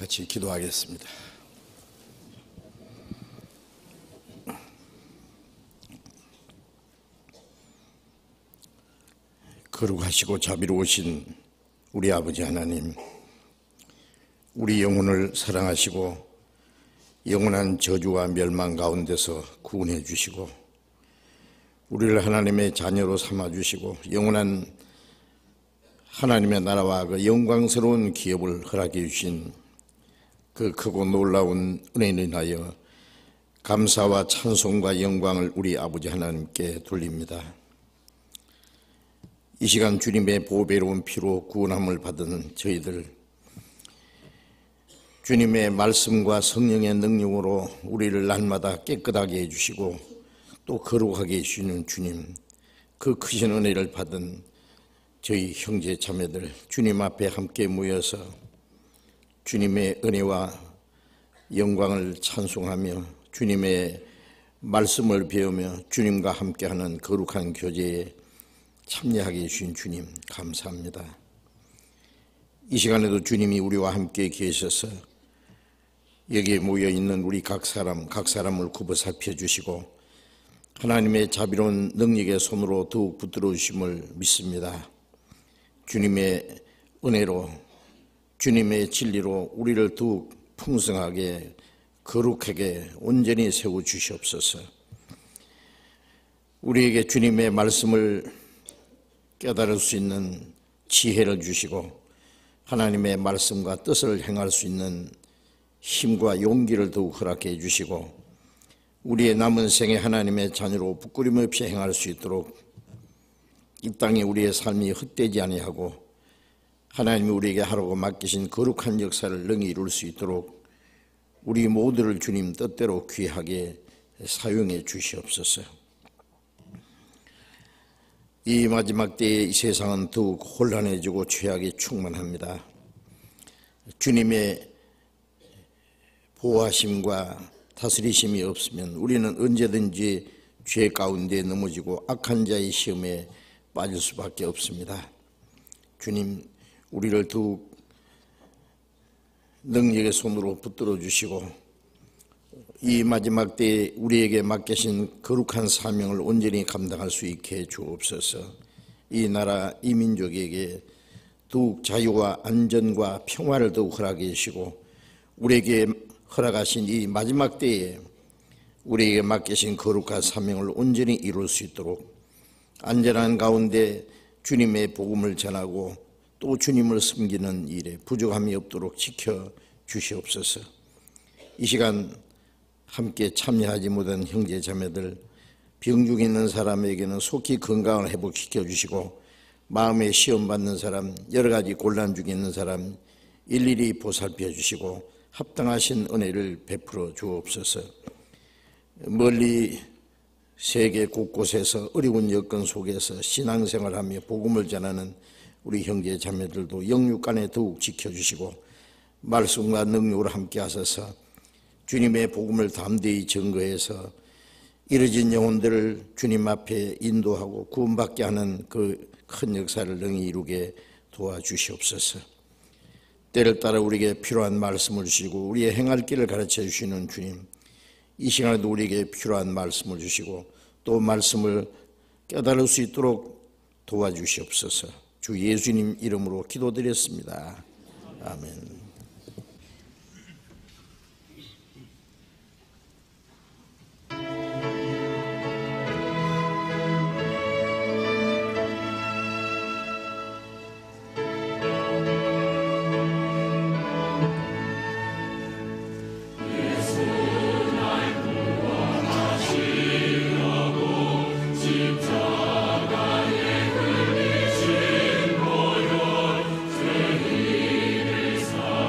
같이 기도하겠습니다. 거룩하시고 자비로우신 우리 아버지 하나님, 우리 영혼을 사랑하시고 영원한 저주와 멸망 가운데서 구원해 주시고 우리를 하나님의 자녀로 삼아 주시고 영원한 하나님의 나라와 그 영광스러운 기업을 허락해 주신 그 크고 놀라운 은혜를 인하여 감사와 찬송과 영광을 우리 아버지 하나님께 돌립니다. 이 시간 주님의 보배로운 피로 구원함을 받은 저희들, 주님의 말씀과 성령의 능력으로 우리를 날마다 깨끗하게 해주시고 또 거룩하게 해주시는 주님, 그 크신 은혜를 받은 저희 형제 자매들, 주님 앞에 함께 모여서 주님의 은혜와 영광을 찬송하며 주님의 말씀을 배우며 주님과 함께하는 거룩한 교제에 참여하게 해주신 주님 감사합니다. 이 시간에도 주님이 우리와 함께 계셔서 여기에 모여있는 우리 각 사람을 굽어 살펴주시고 하나님의 자비로운 능력의 손으로 더욱 붙들어 주심을 믿습니다. 주님의 은혜로 주님의 진리로 우리를 더욱 풍성하게 거룩하게 온전히 세워주시옵소서. 우리에게 주님의 말씀을 깨달을 수 있는 지혜를 주시고 하나님의 말씀과 뜻을 행할 수 있는 힘과 용기를 더욱 허락해 주시고 우리의 남은 생에 하나님의 자녀로 부끄림 없이 행할 수 있도록 이 땅에 우리의 삶이 헛되지 아니하고 하나님이 우리에게 하라고 맡기신 거룩한 역사를 능히 이룰 수 있도록 우리 모두를 주님 뜻대로 귀하게 사용해 주시옵소서. 이 마지막 때에 이 세상은 더욱 혼란해지고 죄악이 충만합니다. 주님의 보호하심과 다스리심이 없으면 우리는 언제든지 죄 가운데 넘어지고 악한 자의 시험에 빠질 수밖에 없습니다. 주님, 우리를 더욱 능력의 손으로 붙들어 주시고 이 마지막 때에 우리에게 맡기신 거룩한 사명을 온전히 감당할 수 있게 해 주옵소서. 이 나라, 이 민족에게 더욱 자유와 안전과 평화를 더욱 허락해 주시고 우리에게 허락하신 이 마지막 때에 우리에게 맡기신 거룩한 사명을 온전히 이룰 수 있도록 안전한 가운데 주님의 복음을 전하고 또 주님을 섬기는 일에 부족함이 없도록 지켜 주시옵소서. 이 시간 함께 참여하지 못한 형제 자매들, 병중에 있는 사람에게는 속히 건강을 회복시켜 주시고 마음에 시험받는 사람, 여러 가지 곤란 중에 있는 사람 일일이 보살펴 주시고 합당하신 은혜를 베풀어 주옵소서. 멀리 세계 곳곳에서 어려운 여건 속에서 신앙생활하며 복음을 전하는 우리 형제 자매들도 영육간에 더욱 지켜주시고 말씀과 능력으로 함께 하셔서 주님의 복음을 담대히 증거해서 이뤄진 영혼들을 주님 앞에 인도하고 구원받게 하는 그 큰 역사를 능히 이루게 도와주시옵소서. 때를 따라 우리에게 필요한 말씀을 주시고 우리의 행할 길을 가르쳐 주시는 주님, 이 시간에도 우리에게 필요한 말씀을 주시고 또 말씀을 깨달을 수 있도록 도와주시옵소서. 주 예수님 이름으로 기도드렸습니다. 아멘. 십자가에 걸리신 보혈 제 힘을 사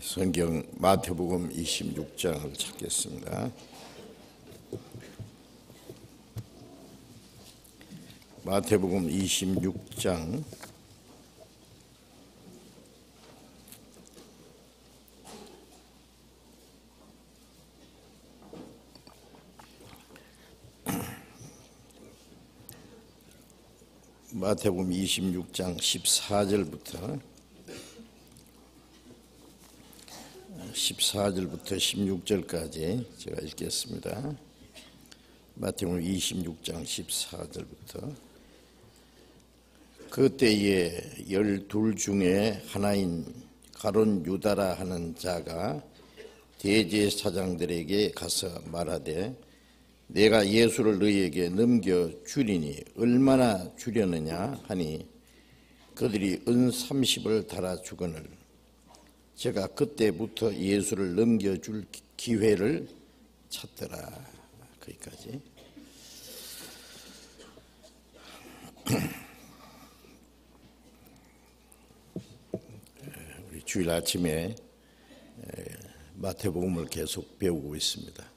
성경 마태복음 26장을 찾겠습니다. 마태복음 26장 마태복음 26장 14절부터 16절까지 제가 읽겠습니다. 마태복음 26장 14절부터 그때에 12 중에 하나인 가룟 유다라 하는 자가 대제사장들에게 가서 말하되 내가 예수를 너희에게 넘겨주리니 얼마나 주려느냐 하니 그들이 은 30을 달아주거늘 제가 그때부터 예수를 넘겨줄 기회를 찾더라. 거기까지. 우리 주일 아침에 마태복음을 계속 배우고 있습니다.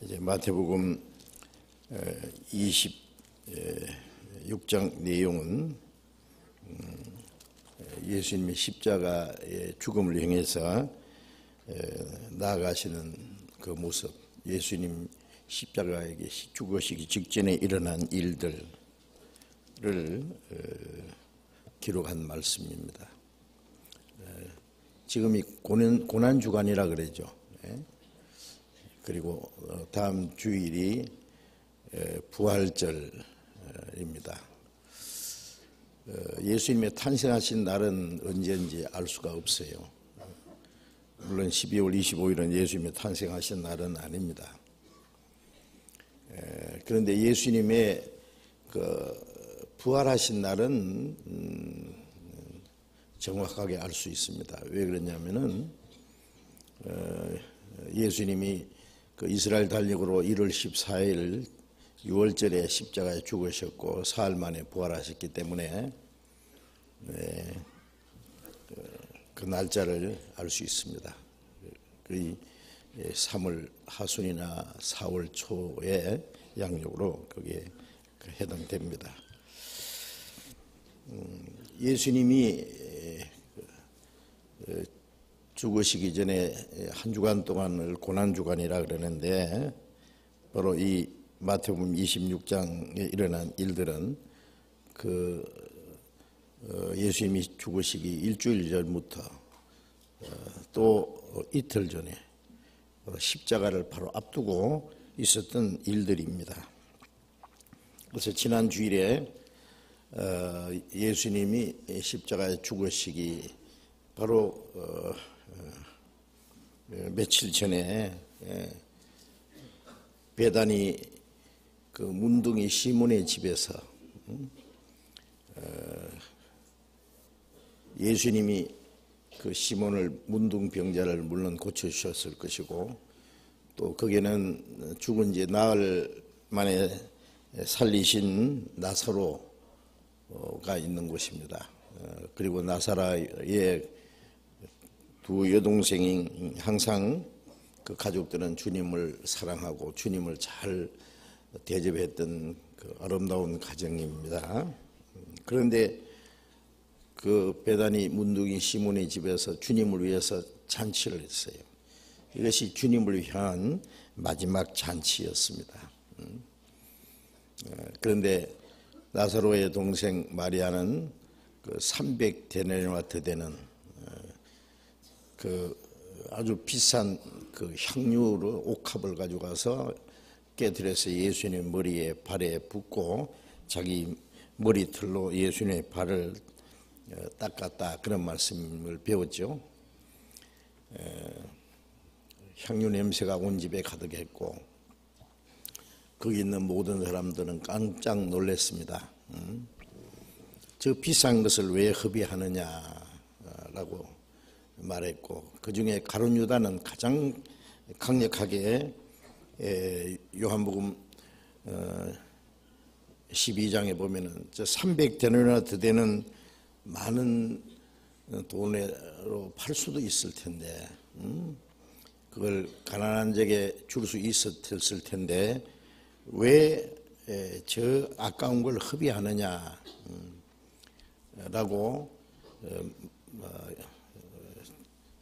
이제 마태복음 26장 내용은 예수님의 십자가의 죽음을 향해서 나아가시는 그 모습, 예수님 십자가에게 죽으시기 직전에 일어난 일들을 기록한 말씀입니다. 지금이 고난주간이라 그러죠. 그리고 다음 주일이 부활절입니다. 예수님의 탄생하신 날은 언제인지 알 수가 없어요. 물론 12월 25일은 예수님의 탄생하신 날은 아닙니다. 그런데 예수님의 그 부활하신 날은 정확하게 알 수 있습니다. 왜 그러냐면은 예수님이 그 이스라엘 달력으로 1월 14일 6월절에 십자가에 죽으셨고 사흘 만에 부활하셨기 때문에 그 날짜를 알 수 있습니다. 그 3월 하순이나 4월 초에 양력으로 그게 해당됩니다. 예수님이 죽으시기 전에 한 주간 동안을 고난주간이라 그러는데 바로 이 마태복음 26장에 일어난 일들은 그 예수님이 죽으시기 일주일 전부터 또 이틀 전에 십자가를 바로 앞두고 있었던 일들입니다. 그래서 지난 주일에 예수님이 십자가에 죽으시기 바로 며칠 전에 베다니 그 문둥이 시몬의 집에서 예수님이 그 시몬을 문둥병자를 물론 고쳐주셨을 것이고 또 거기에는 죽은 지 나흘 만에 살리신 나사로가 있는 곳입니다. 그리고 나사로의 두 여동생이 항상 그 가족들은 주님을 사랑하고 주님을 잘 대접했던 그 아름다운 가정입니다. 그런데 그 베다니 문둥이 시몬의 집에서 주님을 위해서 잔치를 했어요. 이것이 주님을 위한 마지막 잔치였습니다. 그런데 나사로의 동생 마리아는 그 300데나리온이 되는 그 아주 비싼 그 향유로 옥합을 가져가서 깨뜨려서 예수님의 머리에 발에 붓고 자기 머리털로 예수님의 발을 닦았다, 그런 말씀을 배웠죠. 향유 냄새가 온 집에 가득했고 거기 있는 모든 사람들은 깜짝 놀랐습니다. 저 비싼 것을 왜 허비하느냐라고 말했고 그 중에 가룟 유다는 가장 강력하게 요한복음 12장에 보면은 저 300데나리온이 더 되는 많은 돈으로 팔 수도 있을 텐데, 그걸 가난한 적에 줄 수 있었을 텐데 왜 저 아까운 걸 허비하느냐 라고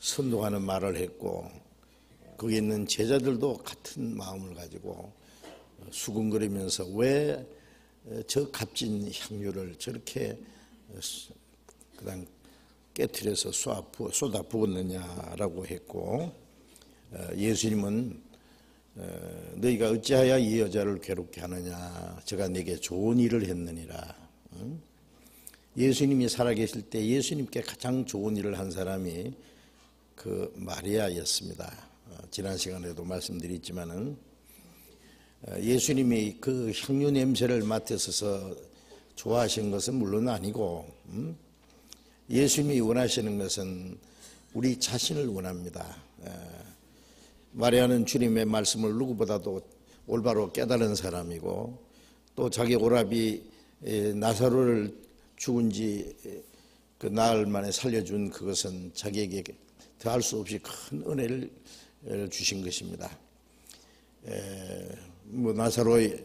선동하는 말을 했고, 거기 있는 제자들도 같은 마음을 가지고 수군거리면서 왜 저 값진 향유를 저렇게 그냥 깨트려서 쏟아 부었느냐라고 했고, 예수님은 너희가 어찌하여 이 여자를 괴롭게 하느냐, 저가 내게 좋은 일을 했느니라. 예수님이 살아계실 때 예수님께 가장 좋은 일을 한 사람이 그 마리아였습니다. 지난 시간에도 말씀드렸지만은 예수님이 그 향유 냄새를 맡으셔서 좋아하신 것은 물론 아니고, 예수님이 원하시는 것은 우리 자신을 원합니다. 마리아는 주님의 말씀을 누구보다도 올바로 깨달은 사람이고, 또 자기 오라비 나사로를 죽은 지 그 나흘 만에 살려준 그것은 자기에게 더할 수 없이 큰 은혜를 주신 것입니다. 나사로의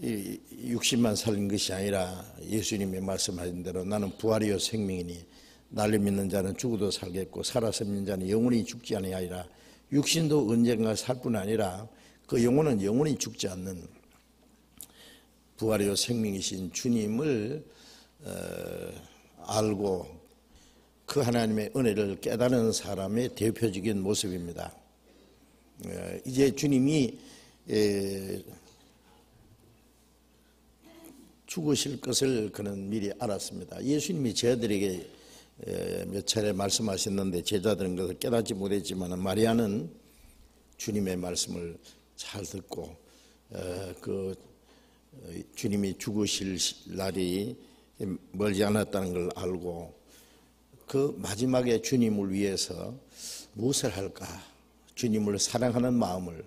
60만 살린 것이 아니라 예수님의 말씀하신 대로 나는 부활이요 생명이니 나를 믿는 자는 죽어도 살겠고 살아서 믿는 자는 영원히 죽지 아니하리라. 육신도 언젠가 살 뿐 아니라 그 영혼은 영원히 죽지 않는 부활이요 생명이신 주님을 알고 그 하나님의 은혜를 깨달은 사람의 대표적인 모습입니다. 이제 주님이 죽으실 것을 그는 미리 알았습니다. 예수님이 제자들에게 몇 차례 말씀하셨는데 제자들은 그것을 깨닫지 못했지만 마리아는 주님의 말씀을 잘 듣고 그 주님이 죽으실 날이 멀지 않았다는 걸 알고 그 마지막에 주님을 위해서 무엇을 할까, 주님을 사랑하는 마음을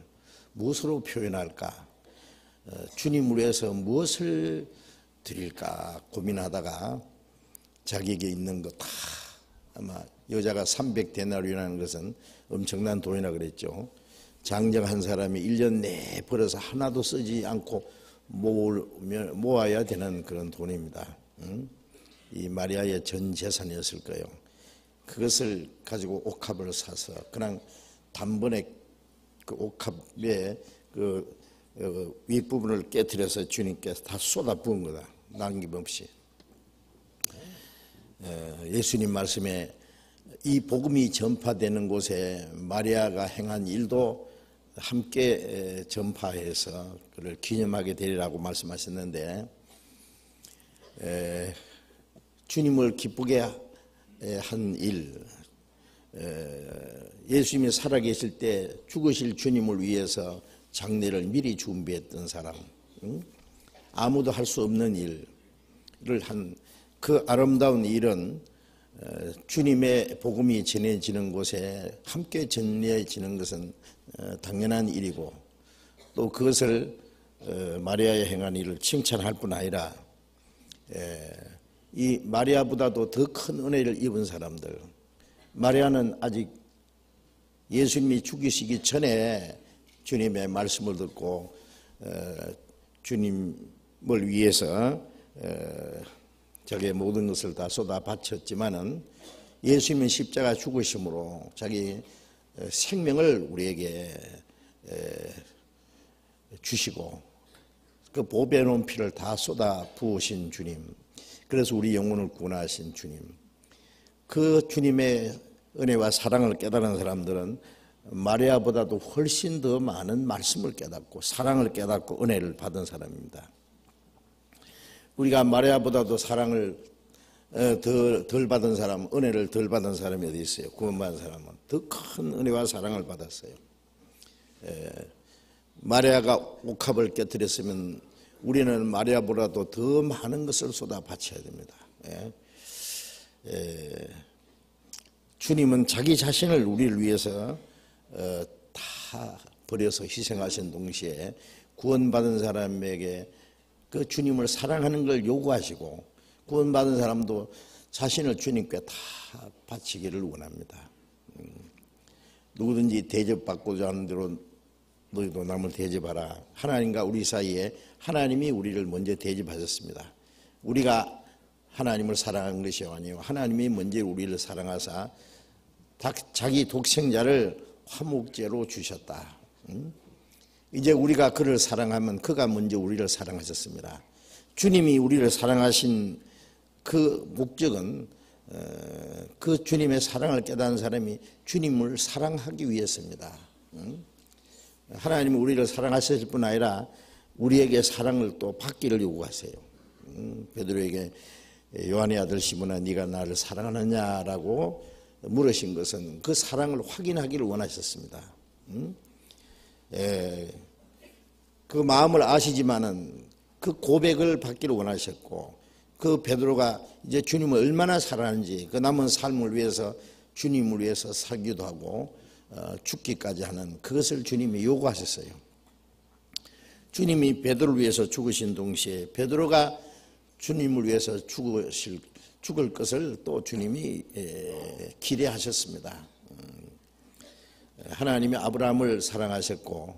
무엇으로 표현할까, 주님을 위해서 무엇을 드릴까 고민하다가 자기에게 있는 거 다, 아마 여자가 300데나리온이라는 것은 엄청난 돈이라 그랬죠. 장정 한 사람이 1년 내에 벌어서 하나도 쓰지 않고 모아야 되는 그런 돈입니다. 이 마리아의 전 재산이었을 거예요. 그것을 가지고 옥합을 사서 그냥 단번에 그 옥합의 그 윗부분을 깨트려서 주님께서 다 쏟아 부은 거다, 남김없이. 예수님 말씀에 이 복음이 전파되는 곳에 마리아가 행한 일도 함께 전파해서 그를 기념하게 되리라고 말씀하셨는데, 주님을 기쁘게 한 일, 예수님이 살아계실 때 죽으실 주님을 위해서 장례를 미리 준비했던 사람, 아무도 할 수 없는 일을 한 그 아름다운 일은 주님의 복음이 전해지는 곳에 함께 전해지는 것은 당연한 일이고, 또 그것을 마리아의 행한 일을 칭찬할 뿐 아니라 이 마리아보다도 더 큰 은혜를 입은 사람들, 마리아는 아직 예수님이 죽으시기 전에 주님의 말씀을 듣고 주님을 위해서 자기의 모든 것을 다 쏟아 바쳤지만은 예수님은 십자가 죽으심으로 자기 생명을 우리에게 주시고 그 보배로운 피를 다 쏟아 부으신 주님, 그래서 우리 영혼을 구원하신 주님, 그 주님의 은혜와 사랑을 깨달은 사람들은 마리아보다도 훨씬 더 많은 말씀을 깨닫고 사랑을 깨닫고 은혜를 받은 사람입니다. 우리가 마리아보다도 사랑을 덜 받은 사람, 은혜를 덜 받은 사람이 어디 있어요? 구원받은 사람은 더 큰 은혜와 사랑을 받았어요. 마리아가 옥합을 깨뜨렸으면 우리는 마리아보다도 더 많은 것을 쏟아 바쳐야 됩니다. 주님은 자기 자신을 우리를 위해서 다 버려서 희생하신 동시에 구원받은 사람에게 그 주님을 사랑하는 걸 요구하시고, 구원받은 사람도 자신을 주님께 다 바치기를 원합니다. 누구든지 대접받고자 하는 대로 너희도 남을 대접하라. 하나님과 우리 사이에 하나님이 우리를 먼저 대접하셨습니다. 우리가 하나님을 사랑한 것이 아니요 하나님이 먼저 우리를 사랑하사 자기 독생자를 화목제로 주셨다. 이제 우리가 그를 사랑하면 그가 먼저 우리를 사랑하셨습니다. 주님이 우리를 사랑하신 그 목적은 그 주님의 사랑을 깨닫는 사람이 주님을 사랑하기 위해서입니다. 하나님은 우리를 사랑하실 뿐 아니라 우리에게 사랑을 또 받기를 요구하세요. 베드로에게 요한의 아들 시몬아 네가 나를 사랑하느냐라고 물으신 것은 그 사랑을 확인하기를 원하셨습니다. 그 마음을 아시지만은 그 고백을 받기를 원하셨고 그 베드로가 이제 주님을 얼마나 사랑하는지 그 남은 삶을 위해서 주님을 위해서 살기도 하고 죽기까지 하는 그것을 주님이 요구하셨어요. 주님이 베드로를 위해서 죽으신 동시에 베드로가 주님을 위해서 죽을 것을 또 주님이 기대하셨습니다. 하나님이 아브라함을 사랑하셨고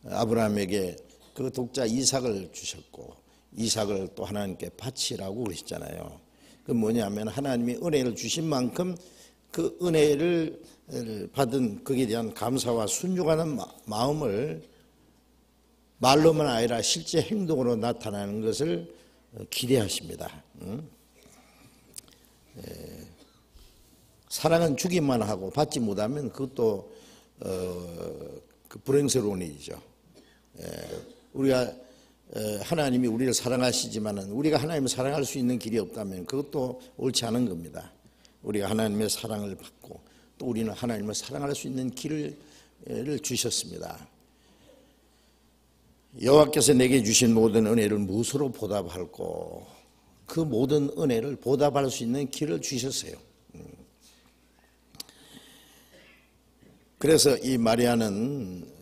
아브라함에게 그 독자 이삭을 주셨고 이삭을 또 하나님께 바치라고 그러셨잖아요. 그 뭐냐면 하나님이 은혜를 주신 만큼 그 은혜를 받은 거기에 대한 감사와 순종하는 마음을 말로만 아니라 실제 행동으로 나타나는 것을 기대하십니다. 사랑은 주기만 하고 받지 못하면 그것도 그 불행스러운 일이죠. 우리가 하나님이 우리를 사랑하시지만은 우리가 하나님을 사랑할 수 있는 길이 없다면 그것도 옳지 않은 겁니다. 우리가 하나님의 사랑을 받고 또 우리는 하나님을 사랑할 수 있는 길을 주셨습니다. 여호와께서 내게 주신 모든 은혜를 무엇으로 보답할꼬? 그 모든 은혜를 보답할 수 있는 길을 주셨어요. 그래서 이 마리아는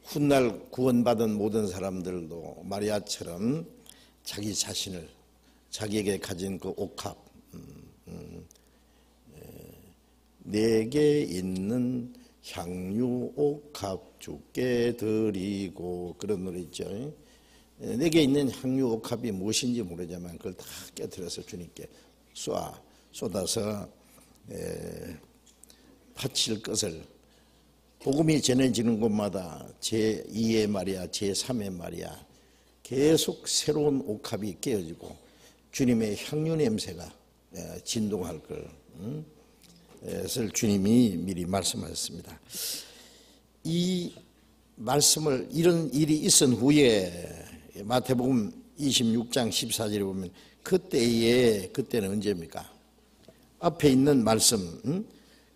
훗날 구원받은 모든 사람들도 마리아처럼 자기 자신을 자기에게 가진 그 옥합 내게 있는 향유 옥합 주께 드리고 그런 노래 있죠. 내게 있는 향유 옥합이 무엇인지 모르지만 그걸 다 깨뜨려서 주님께 쏟아서 바칠 것을 복음이 전해지는 곳마다 제2의 마리아, 제3의 마리아 계속 새로운 옥합이 깨어지고 주님의 향유 냄새가 진동할 것을 주님이 미리 말씀하셨습니다. 이 말씀을 이런 일이 있은 후에 마태복음 26장 14절에 보면 그때는 언제입니까? 앞에 있는 말씀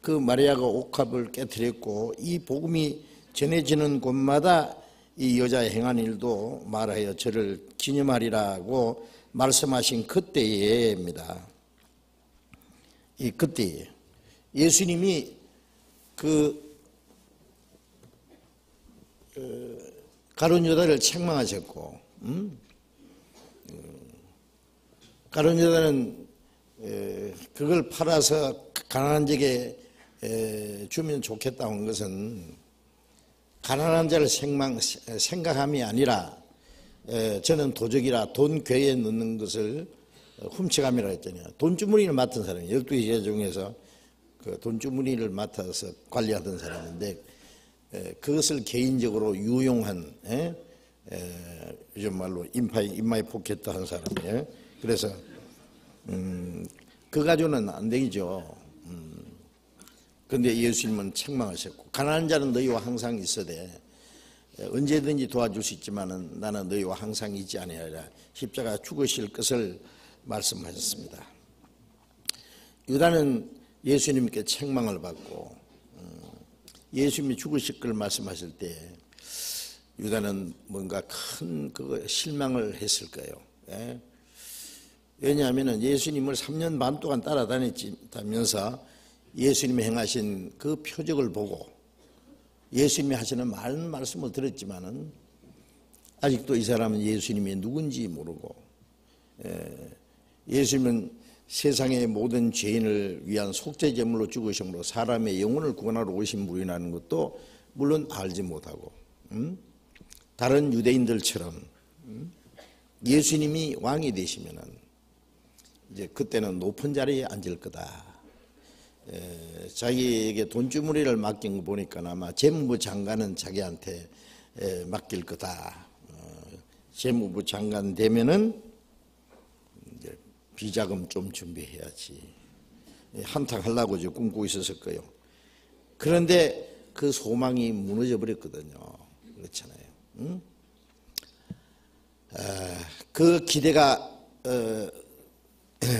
그 마리아가 옥합을 깨뜨렸고 이 복음이 전해지는 곳마다 이 여자의 행한 일도 말하여 저를 기념하리라고 말씀하신 그때입니다. 이 그때에 예수님이 가룟 유다를 책망하셨고 가룟 유다는 그걸 팔아서 가난한 자에게 주면 좋겠다고 한 것은 가난한 자를 생각함이 아니라 저는 도적이라 돈 궤에 넣는 것을 훔쳐감이라 했잖아요. 돈주머니를 맡은 사람이 12 제자 중에서 그 돈주머니를 맡아서 관리하던 사람인데 그것을 개인적으로 유용한 요즘 말로 인마이 포켓 한 사람이에요. 그래서 그 가지고는 안 되죠. 그런데 예수님은 책망하셨고 가난한 자는 너희와 항상 있어대 언제든지 도와줄 수 있지만은 나는 너희와 항상 있지 아니하리라 십자가 죽으실 것을 말씀하셨습니다. 유다는 예수님께 책망을 받고 예수님이 죽으실 걸 말씀하실 때 유다는 뭔가 큰 실망을 했을 거예요. 왜냐하면 예수님을 3년 반 동안 따라다니면서 예수님이 행하신 그 표적을 보고 예수님이 하시는 많은 말씀을 들었지만은 아직도 이 사람은 예수님이 누군지 모르고 예수님은 세상의 모든 죄인을 위한 속죄제물로 죽으심으로 사람의 영혼을 구원하러 오신 분이라는 것도 물론 알지 못하고, 다른 유대인들처럼 예수님이 왕이 되시면은 이제 그때는 높은 자리에 앉을 거다. 자기에게 돈주머니를 맡긴 거 보니까 아마 재무부 장관은 자기한테 맡길 거다. 재무부 장관 되면은 이제 비자금 좀 준비해야지. 한탕하려고 이제 꿈꾸고 있었을 거예요. 그런데 그 소망이 무너져 버렸거든요. 그렇잖아요. 그 기대가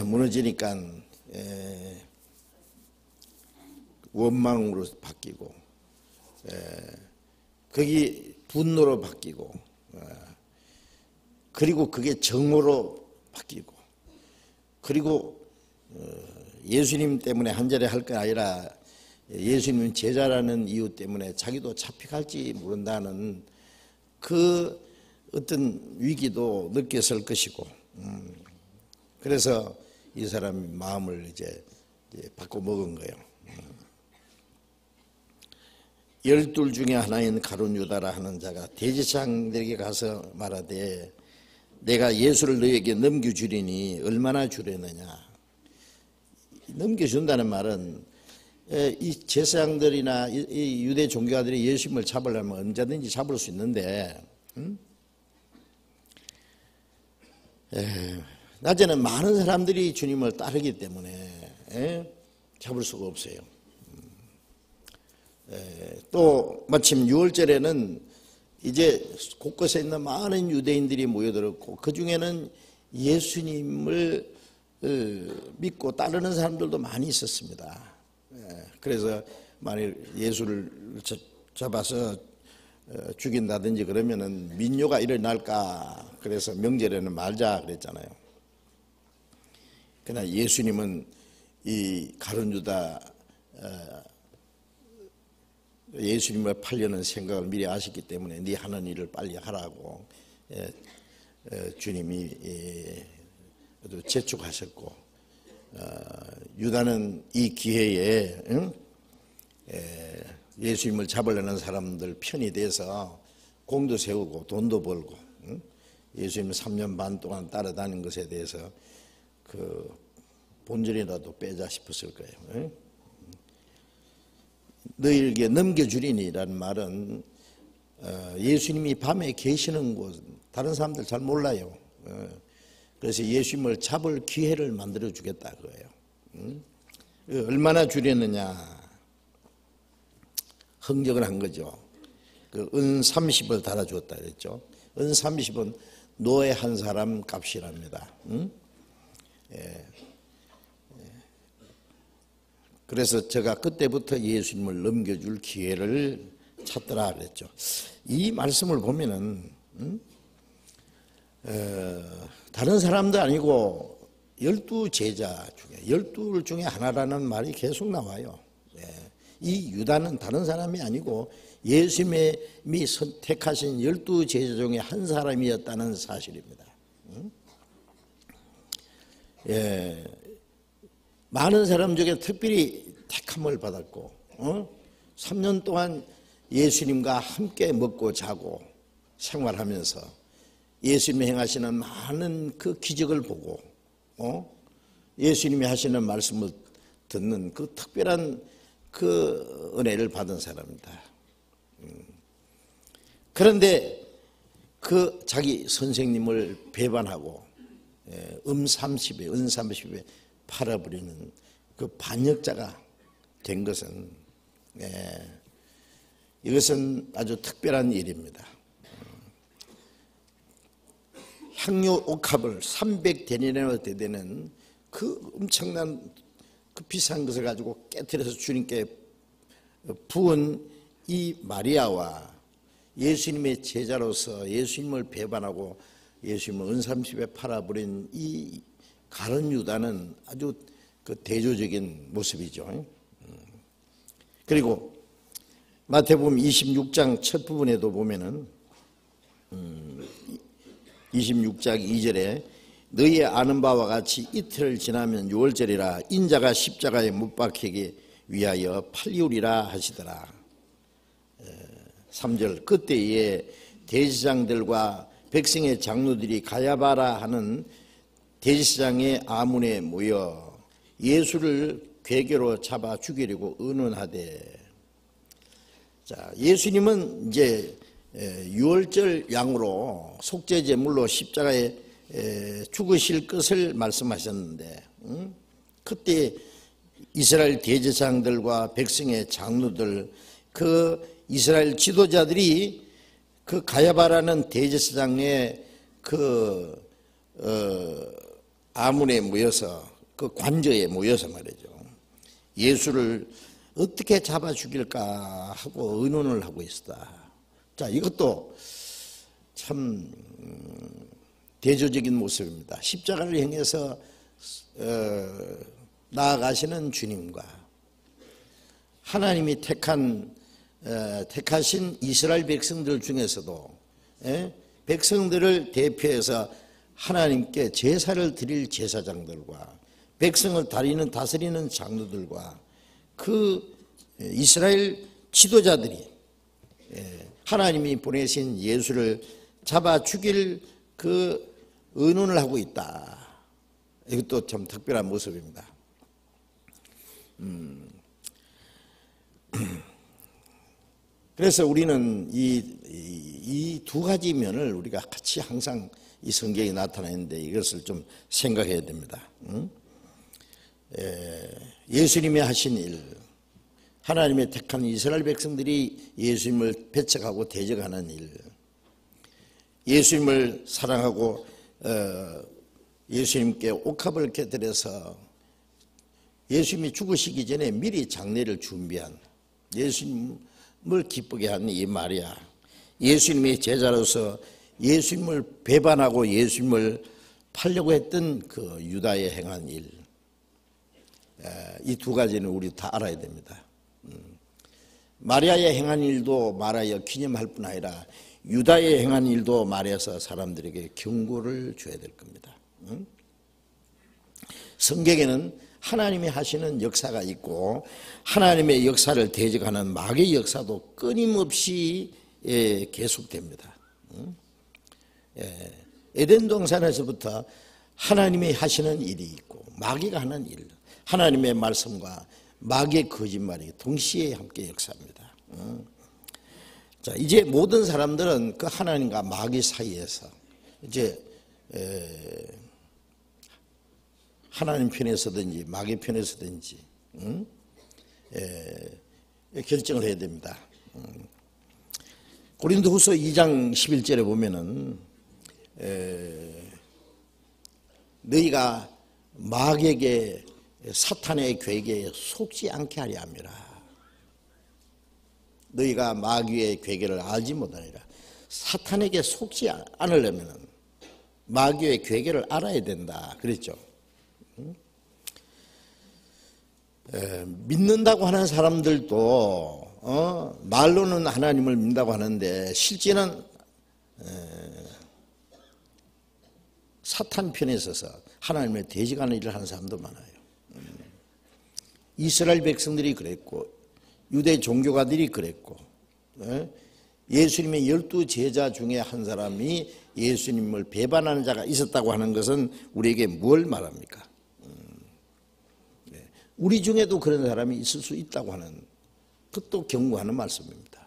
무너지니까 원망으로 바뀌고, 거기 분노로 바뀌고, 그리고 그게 정오로 바뀌고, 그리고 예수님 때문에 한 자리 할 건 아니라 예수님은 제자라는 이유 때문에 자기도 잡혀갈지 모른다는 그 어떤 위기도 느꼈을 것이고, 그래서 이 사람이 마음을 이제 바꿔 먹은 거예요. 12 중에 하나인 가룟 유다라 하는 자가 대제사장들에게 가서 말하되 내가 예수를 너에게 넘겨주리니 얼마나 주려느냐. 넘겨준다는 말은 이 제사장들이나 이 유대 종교가들이 예수님을 잡으려면 언제든지 잡을 수 있는데, 낮에는 많은 사람들이 주님을 따르기 때문에 잡을 수가 없어요. 또 마침 6월절에는 이제 곳곳에 있는 많은 유대인들이 모여들었고, 그 중에는 예수님을 믿고 따르는 사람들도 많이 있었습니다. 그래서 만일 예수를 잡아서 죽인다든지 그러면은 민요가 일어날까, 그래서 명절에는 말자 그랬잖아요. 그러나 예수님은 이 가룟 유다 예수님을 팔려는 생각을 미리 아셨기 때문에 네 하는 일을 빨리 하라고 주님이 아주 재촉하셨고, 유다는 이 기회에 예수님을 잡으려는 사람들 편이 돼서 공도 세우고 돈도 벌고, 예수님 3년 반 동안 따라다닌 것에 대해서 그 본전이라도 빼자 싶었을 거예요. 너희에게 넘겨주리니라는 말은 예수님이 밤에 계시는 곳, 다른 사람들 잘 몰라요. 그래서 예수님을 잡을 기회를 만들어 주겠다 그거예요. 얼마나 주려느냐, 흥정을 한 거죠. 그 은 30을 달아주었다 그랬죠. 은 30은 노예 한 사람 값이랍니다. 그래서 제가 그때부터 예수님을 넘겨줄 기회를 찾더라 그랬죠. 이 말씀을 보면은 다른 사람도 아니고 12 제자 중에 12 중에 하나라는 말이 계속 나와요. 이 유다는 다른 사람이 아니고 예수님이 선택하신 12 제자 중에 한 사람이었다는 사실입니다. 많은 사람 중에 특별히 택함을 받았고, 3년 동안 예수님과 함께 먹고 자고 생활하면서 예수님이 행하시는 많은 그 기적을 보고, 예수님이 하시는 말씀을 듣는 그 특별한 그 은혜를 받은 사람입니다. 그런데 그 자기 선생님을 배반하고 은 30에 팔아버리는 그 반역자가 된 것은, 이것은 아주 특별한 일입니다. 향료 옥합을 300데나리나 되는 그 엄청난 그 비싼 것을 가지고 깨뜨려서 주님께 부은 이 마리아와 예수님의 제자로서 예수님을 배반하고 예수님을 은 30에 팔아버린 이 가룟 유다는 아주 그 대조적인 모습이죠. 그리고 마태복음 26장 첫 부분에도 보면은 26장 2절에 너희 아는 바와 같이 이틀을 지나면 유월절이라 인자가 십자가에 못 박히기 위하여 팔리우리라 하시더라. 3절 그때에 대제사장들과 백성의 장로들이 가야바라 하는 대제사장의 아문에 모여 예수를 궤교로 잡아 죽이려고 의논하되, 자, 예수님은 이제 유월절 양으로 속죄제물로 십자가에 죽으실 것을 말씀하셨는데, 그때 이스라엘 대제사장들과 백성의 장로들, 그 이스라엘 지도자들이 그 가야바라는 대제사장의 그 아문에 모여서, 그 관저에 모여서 말이죠, 예수를 어떻게 잡아 죽일까 하고 의논을 하고 있었다. 자, 이것도 참 대조적인 모습입니다. 십자가를 향해서 나아가시는 주님과 하나님이 택하신 이스라엘 백성들 중에서도 백성들을 대표해서 하나님께 제사를 드릴 제사장들과 백성을 다스리는 장로들과 그 이스라엘 지도자들이 하나님이 보내신 예수를 잡아 죽일 그 의논을 하고 있다. 이것도 참 특별한 모습입니다. 그래서 우리는 이 두 가지 면을 우리가 같이 항상 이 성경에 나타나는데 이것을 좀 생각해야 됩니다. 예수님이 하신 일, 하나님의 택한 이스라엘 백성들이 예수님을 배척하고 대적하는 일, 예수님을 사랑하고 예수님께 옥합을 곁들여서 예수님이 죽으시기 전에 미리 장례를 준비한, 예수님을 기쁘게 한 이 마리아, 예수님의 제자로서 예수님을 배반하고 예수님을 팔려고 했던 그 유다에 행한 일, 이 두 가지는 우리 다 알아야 됩니다. 마리아의 행한 일도 말하여 기념할 뿐 아니라 유다의 행한 일도 말해서 사람들에게 경고를 줘야 될 겁니다. 성경에는 하나님이 하시는 역사가 있고 하나님의 역사를 대적하는 마귀의 역사도 끊임없이 계속됩니다. 에덴 동산에서부터 하나님이 하시는 일이 있고 마귀가 하는 일, 하나님의 말씀과 마귀의 거짓말이 동시에 함께 역사합니다. 자, 이제 모든 사람들은 그 하나님과 마귀 사이에서 이제 하나님 편에 서든지 마귀 편에 서든지 결정을 해야 됩니다. 고린도후서 2장 11절에 보면은 너희가 마귀에게 사탄의 괴계에 속지 않게 하려 함이라. 너희가 마귀의 괴계를 알지 못하니라. 사탄에게 속지 않으려면 마귀의 괴계를 알아야 된다 그랬죠. 믿는다고 하는 사람들도 말로는 하나님을 믿는다고 하는데 실제는 사탄 편에 서서 하나님을 대적하는 일을 하는 사람도 많아요. 이스라엘 백성들이 그랬고 유대 종교가들이 그랬고 예수님의 12 제자 중에 한 사람이 예수님을 배반하는 자가 있었다고 하는 것은 우리에게 뭘 말합니까? 우리 중에도 그런 사람이 있을 수 있다고 하는, 그것도 경고하는 말씀입니다.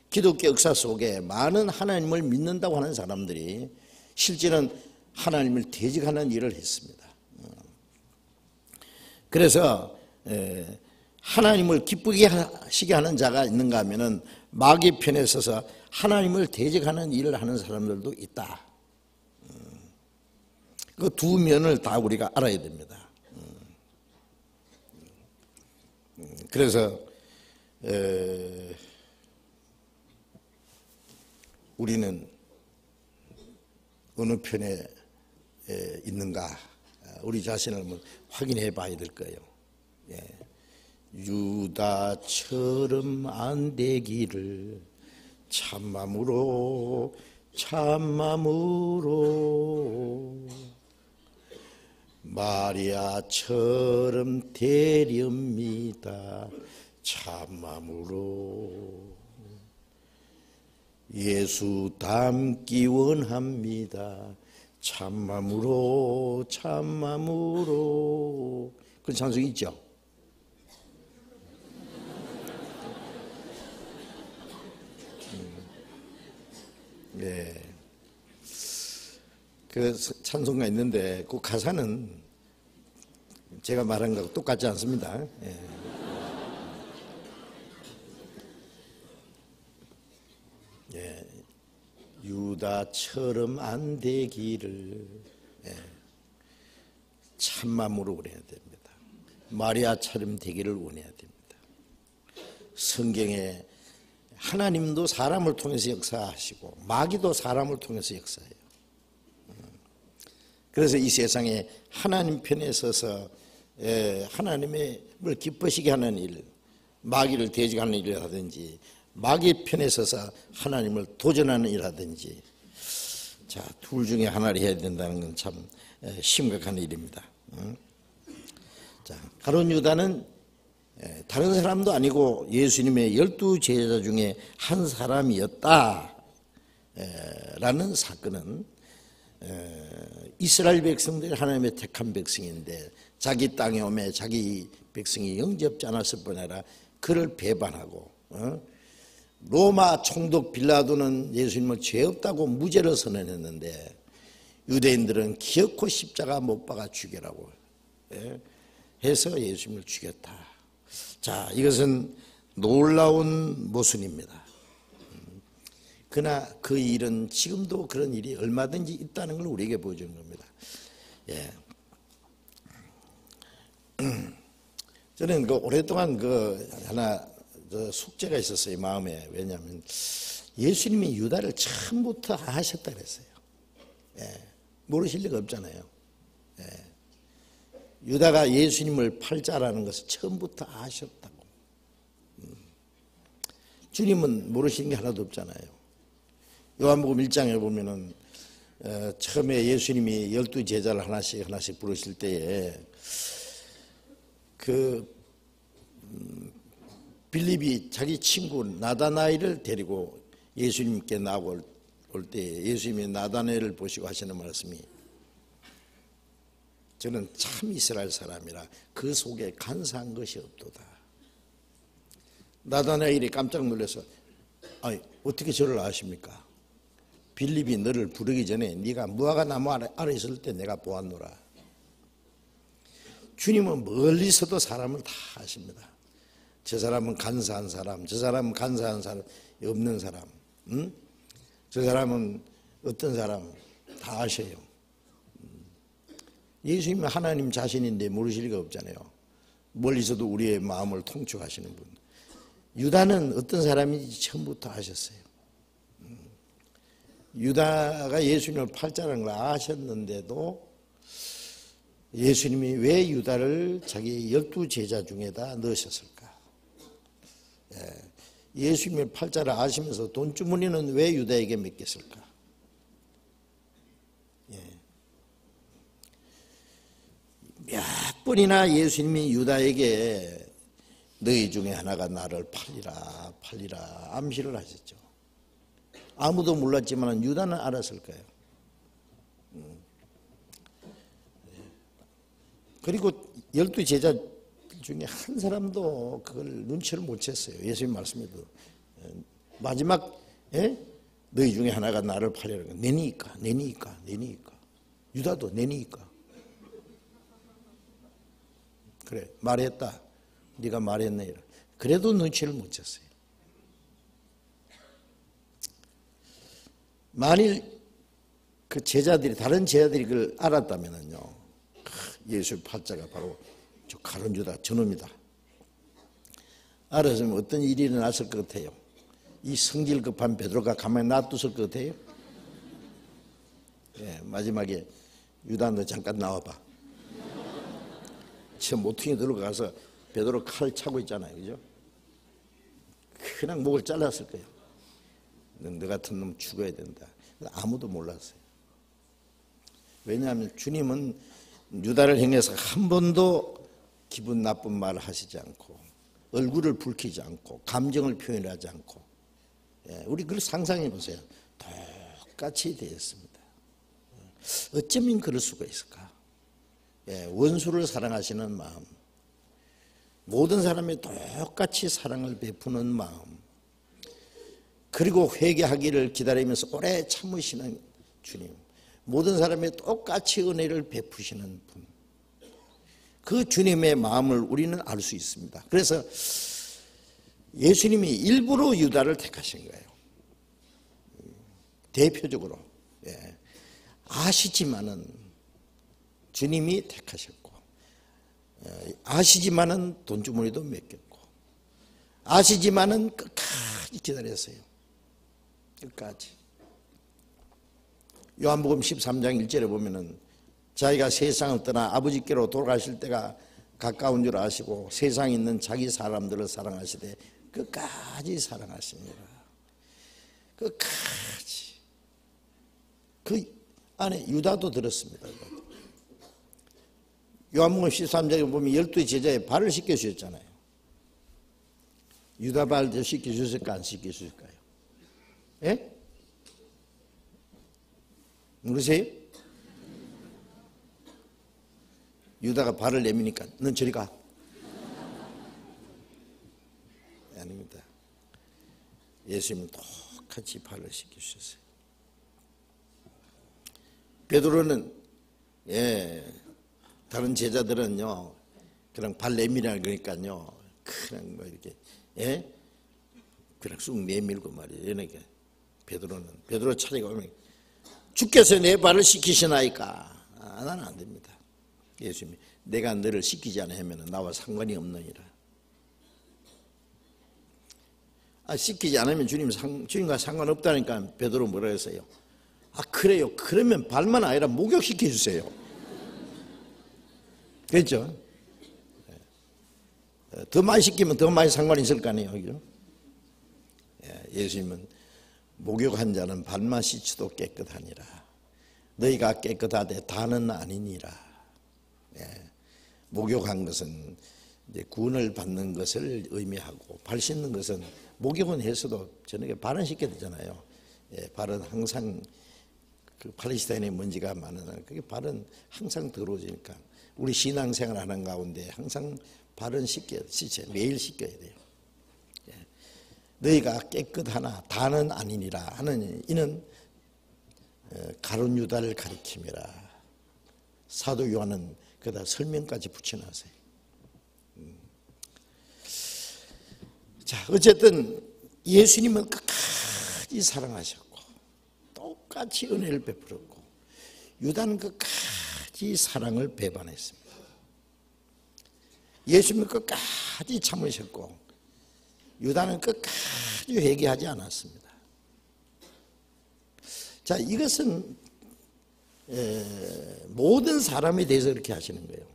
기독교 역사 속에 많은 하나님을 믿는다고 하는 사람들이 실제는 하나님을 대적하는 일을 했습니다. 그래서 하나님을 기쁘게 하시게 하는 자가 있는가 하면은 마귀 편에 서서 하나님을 대적하는 일을 하는 사람들도 있다. 그 두 면을 다 우리가 알아야 됩니다. 그래서 우리는 어느 편에 있는가 우리 자신을 한번 확인해 봐야 될 거예요. 유다처럼 안 되기를 참맘으로 참맘으로 마리아처럼 되렵니다. 참맘으로 예수 닮기 원합니다. 참맘으로 참맘으로. 그런 찬송 있죠? 네. 그 찬송가 있는데 그 가사는 제가 말한 거하고 똑같지 않습니다. 예. 예. 유다처럼 안 되기를 참맘으로 그래야 됩니다. 마리아처럼 되기를 원해야 됩니다. 성경에 하나님도 사람을 통해서 역사하시고 마귀도 사람을 통해서 역사해요. 그래서 이 세상에 하나님 편에 서서 하나님을 기쁘시게 하는 일, 마귀를 대적하는 일이라든지 마귀 편에 서서 하나님을 도전하는 일이라든지, 자, 둘 중에 하나를 해야 된다는 건 참 심각한 일입니다. 자, 가룟 유다는 다른 사람도 아니고 예수님의 12 제자 중에 한 사람이었다라는 사건은 이스라엘 백성들이 하나님의 택한 백성인데 자기 땅에 오매 자기 백성이 영접지 않았을 뿐 아니라 그를 배반하고, 로마 총독 빌라도는 예수님을 죄 없다고 무죄를 선언했는데 유대인들은 기어코 십자가 못 박아 죽여라고 해서 예수님을 죽였다. 자, 이것은 놀라운 모순입니다. 그러나 그 일은 지금도 그런 일이 얼마든지 있다는 걸 우리에게 보여주는 겁니다. 예. 저는 오랫동안 하나 숙제가 있었어요, 마음에. 왜냐하면 예수님이 유다를 처음부터 아셨다 그랬어요. 예. 모르실 리가 없잖아요. 예. 유다가 예수님을 팔자라는 것을 처음부터 아셨다고. 주님은 모르시는 게 하나도 없잖아요. 요한복음 1장에 보면은 처음에 예수님이 12 제자를 하나씩 부르실 때에 빌립이 자기 친구 나다나엘을 데리고 예수님께 나올 때 예수님이 나다나엘을 보시고 하시는 말씀이, 저는 참 이스라엘 사람이라 그 속에 간사한 것이 없도다. 나다나엘이 깜짝 놀라서, 아니, 어떻게 저를 아십니까? 빌립이 너를 부르기 전에 네가 무화과 나무 아래 있을 때 내가 보았노라. 주님은 멀리서도 사람을 다 아십니다. 저 사람은 간사한 사람, 저 사람은 간사한 사람, 없는 사람, 저 사람은 어떤 사람 다 아셔요. 예수님은 하나님 자신인데 모르실 리가 없잖아요. 멀리서도 우리의 마음을 통촉하시는 분. 유다는 어떤 사람인지 처음부터 아셨어요. 유다가 예수님을 팔자라는 걸 아셨는데도 예수님이 왜 유다를 자기 12 제자 중에다 넣으셨을까? 예수님의 팔자를 아시면서 돈주머니는 왜 유다에게 맡겼을까? 몇 번이나 예수님이 유다에게 너희 중에 하나가 나를 팔리라 암시를 하셨죠. 아무도 몰랐지만 유다는 알았을 거예요. 그리고 12 제자 중에 한 사람도 그걸 눈치를 못 챘어요. 예수님 말씀에도 마지막 너희 중에 하나가 나를 팔리라. 내니까. 유다도 내니까. 그래, 말했다. 네가 말했네. 그래도 눈치를 못 챘어요. 만일 그 제자들이, 다른 제자들이 그걸 알았다면요, 예수의 팔자가 바로 저 가룟 유다 저놈이다. 알았으면 어떤 일이 일어났을 것 같아요? 이 성질 급한 베드로가 가만히 놔뒀을 것 같아요? 예, 마지막에 유다 너 잠깐 나와봐. 저 모퉁이 들어가서 베드로 칼 차고 있잖아요, 그죠? 그냥 목을 잘랐을 거예요. 너 같은 놈 죽어야 된다. 아무도 몰랐어요. 왜냐하면 주님은 유다를 향해서 한 번도 기분 나쁜 말을 하시지 않고 얼굴을 붉히지 않고 감정을 표현하지 않고, 우리 그걸 상상해 보세요. 똑같이 되었습니다. 어쩌면 그럴 수가 있을까? 원수를 사랑하시는 마음, 모든 사람이 똑같이 사랑을 베푸는 마음, 그리고 회개하기를 기다리면서 오래 참으시는 주님, 모든 사람이 똑같이 은혜를 베푸시는 분, 그 주님의 마음을 우리는 알 수 있습니다. 그래서 예수님이 일부러 유다를 택하신 거예요. 대표적으로. 아시지만은 주님이 택하셨고, 아시지만은 돈주머니도 맡겼고, 아시지만은 끝까지 기다렸어요. 끝까지. 요한복음 13장 1절에 보면은 자기가 세상을 떠나 아버지께로 돌아가실 때가 가까운 줄 아시고 세상에 있는 자기 사람들을 사랑하시되 끝까지 사랑하시니라. 끝까지. 그 안에 유다도 들었습니다. 요한복음 13장에 보면 12 제자의 발을 씻겨주셨잖아요. 유다 발도 씻겨주셨을까 안 씻겨주실까요? 예? 모르세요? 유다가 발을 내미니까 넌 저리 가. 아닙니다. 예수님은 똑같이 발을 씻겨주셨어요. 베드로는 다른 제자들은요 그냥 발 내밀라 그러니까요 그냥 뭐 이렇게 그냥 쑥 내밀고 말이에요. 그러니까 베드로 차례가 오면 주께서 내 발을 씻기시나이까? 나는 안 됩니다. 예수님이 내가 너를 씻기지 않으면 나와 상관이 없느니라. 씻기지 않으면 주님과 상관없다니까 베드로 뭐라 했어요? 그래요. 그러면 발만 아니라 목욕시켜 주세요. 그렇죠? 더 많이 시키면 더 많이 상관이 있을 거 아니에요. 그죠? 예수님은 목욕한 자는 발만 씻어도 깨끗하니라. 너희가 깨끗하되 다는 아니니라. 목욕한 것은 이제 구원을 받는 것을 의미하고, 발 씻는 것은 목욕은 했어도 저녁에 발은 씻게 되잖아요. 발은 항상 그 팔레스타인에 먼지가 많은 그게 발은 항상 더러워지니까 우리 신앙생활 하는 가운데 항상 발은 씻어야 매일 씻겨야 돼요. 너희가 깨끗하나 다는 아니니라 하는 이는 가룟 유다를 가리킴이라. 사도 요한은 그다 설명까지 붙여놨어요. 자, 어쨌든 예수님은 끝까지 사랑하셨고 똑같이 은혜를 베풀었고, 유다는 끝까지 사랑을 배반했습니다. 예수님은 끝까지 참으셨고 유다는 끝까지 회개하지 않았습니다. 자, 이것은 모든 사람에 대해서 그렇게 하시는 거예요.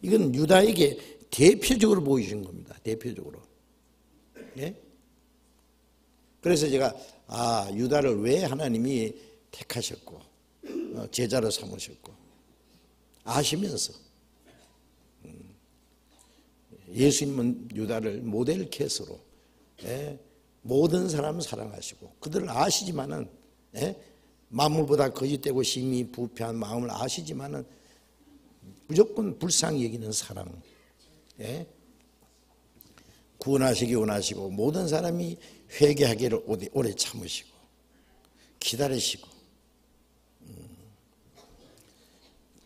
이건 유다에게 대표적으로 보여주신 겁니다. 대표적으로. 그래서 제가 유다를 왜 하나님이 택하셨고 제자로 삼으셨고 아시면서 예수님은 유다를 모델 케이스로 모든 사람 사랑하시고 그들을 아시지만은 만물보다 거짓되고 심히 부패한 마음을 아시지만은 무조건 불쌍히 여기는 사랑, 구원하시기 원하시고 모든 사람이 회개하기를 오래 참으시고 기다리시고,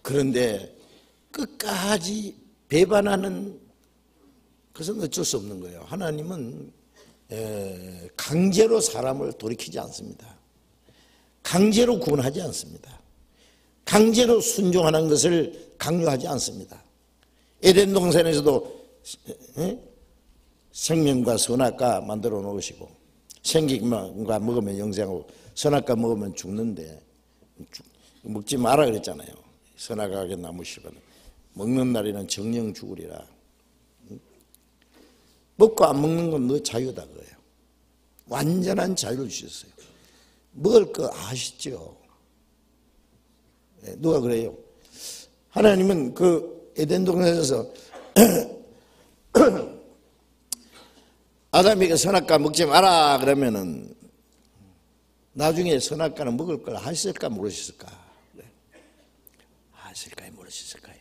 그런데 끝까지 배반하는 그것은 어쩔 수 없는 거예요. 하나님은 강제로 사람을 돌이키지 않습니다. 강제로 구원하지 않습니다. 강제로 순종하는 것을 강요하지 않습니다. 에덴 동산에서도 생명과 선악과 만들어 놓으시고 생명과 먹으면 영생하고 선악과 먹으면 죽는데 먹지 마라 그랬잖아요. 선악과의 나무 실과는 먹는 날에는 정령 죽으리라. 먹고 안 먹는 건 너 자유다 그거예요. 완전한 자유를 주셨어요. 먹을 거 아시죠? 누가 그래요? 하나님은 그 에덴 동산에서 아담에게 선악과 먹지 마라 그러면은 나중에 선악과는 먹을 걸 아셨을까 모르셨을까? 아실까요 모르셨을까요?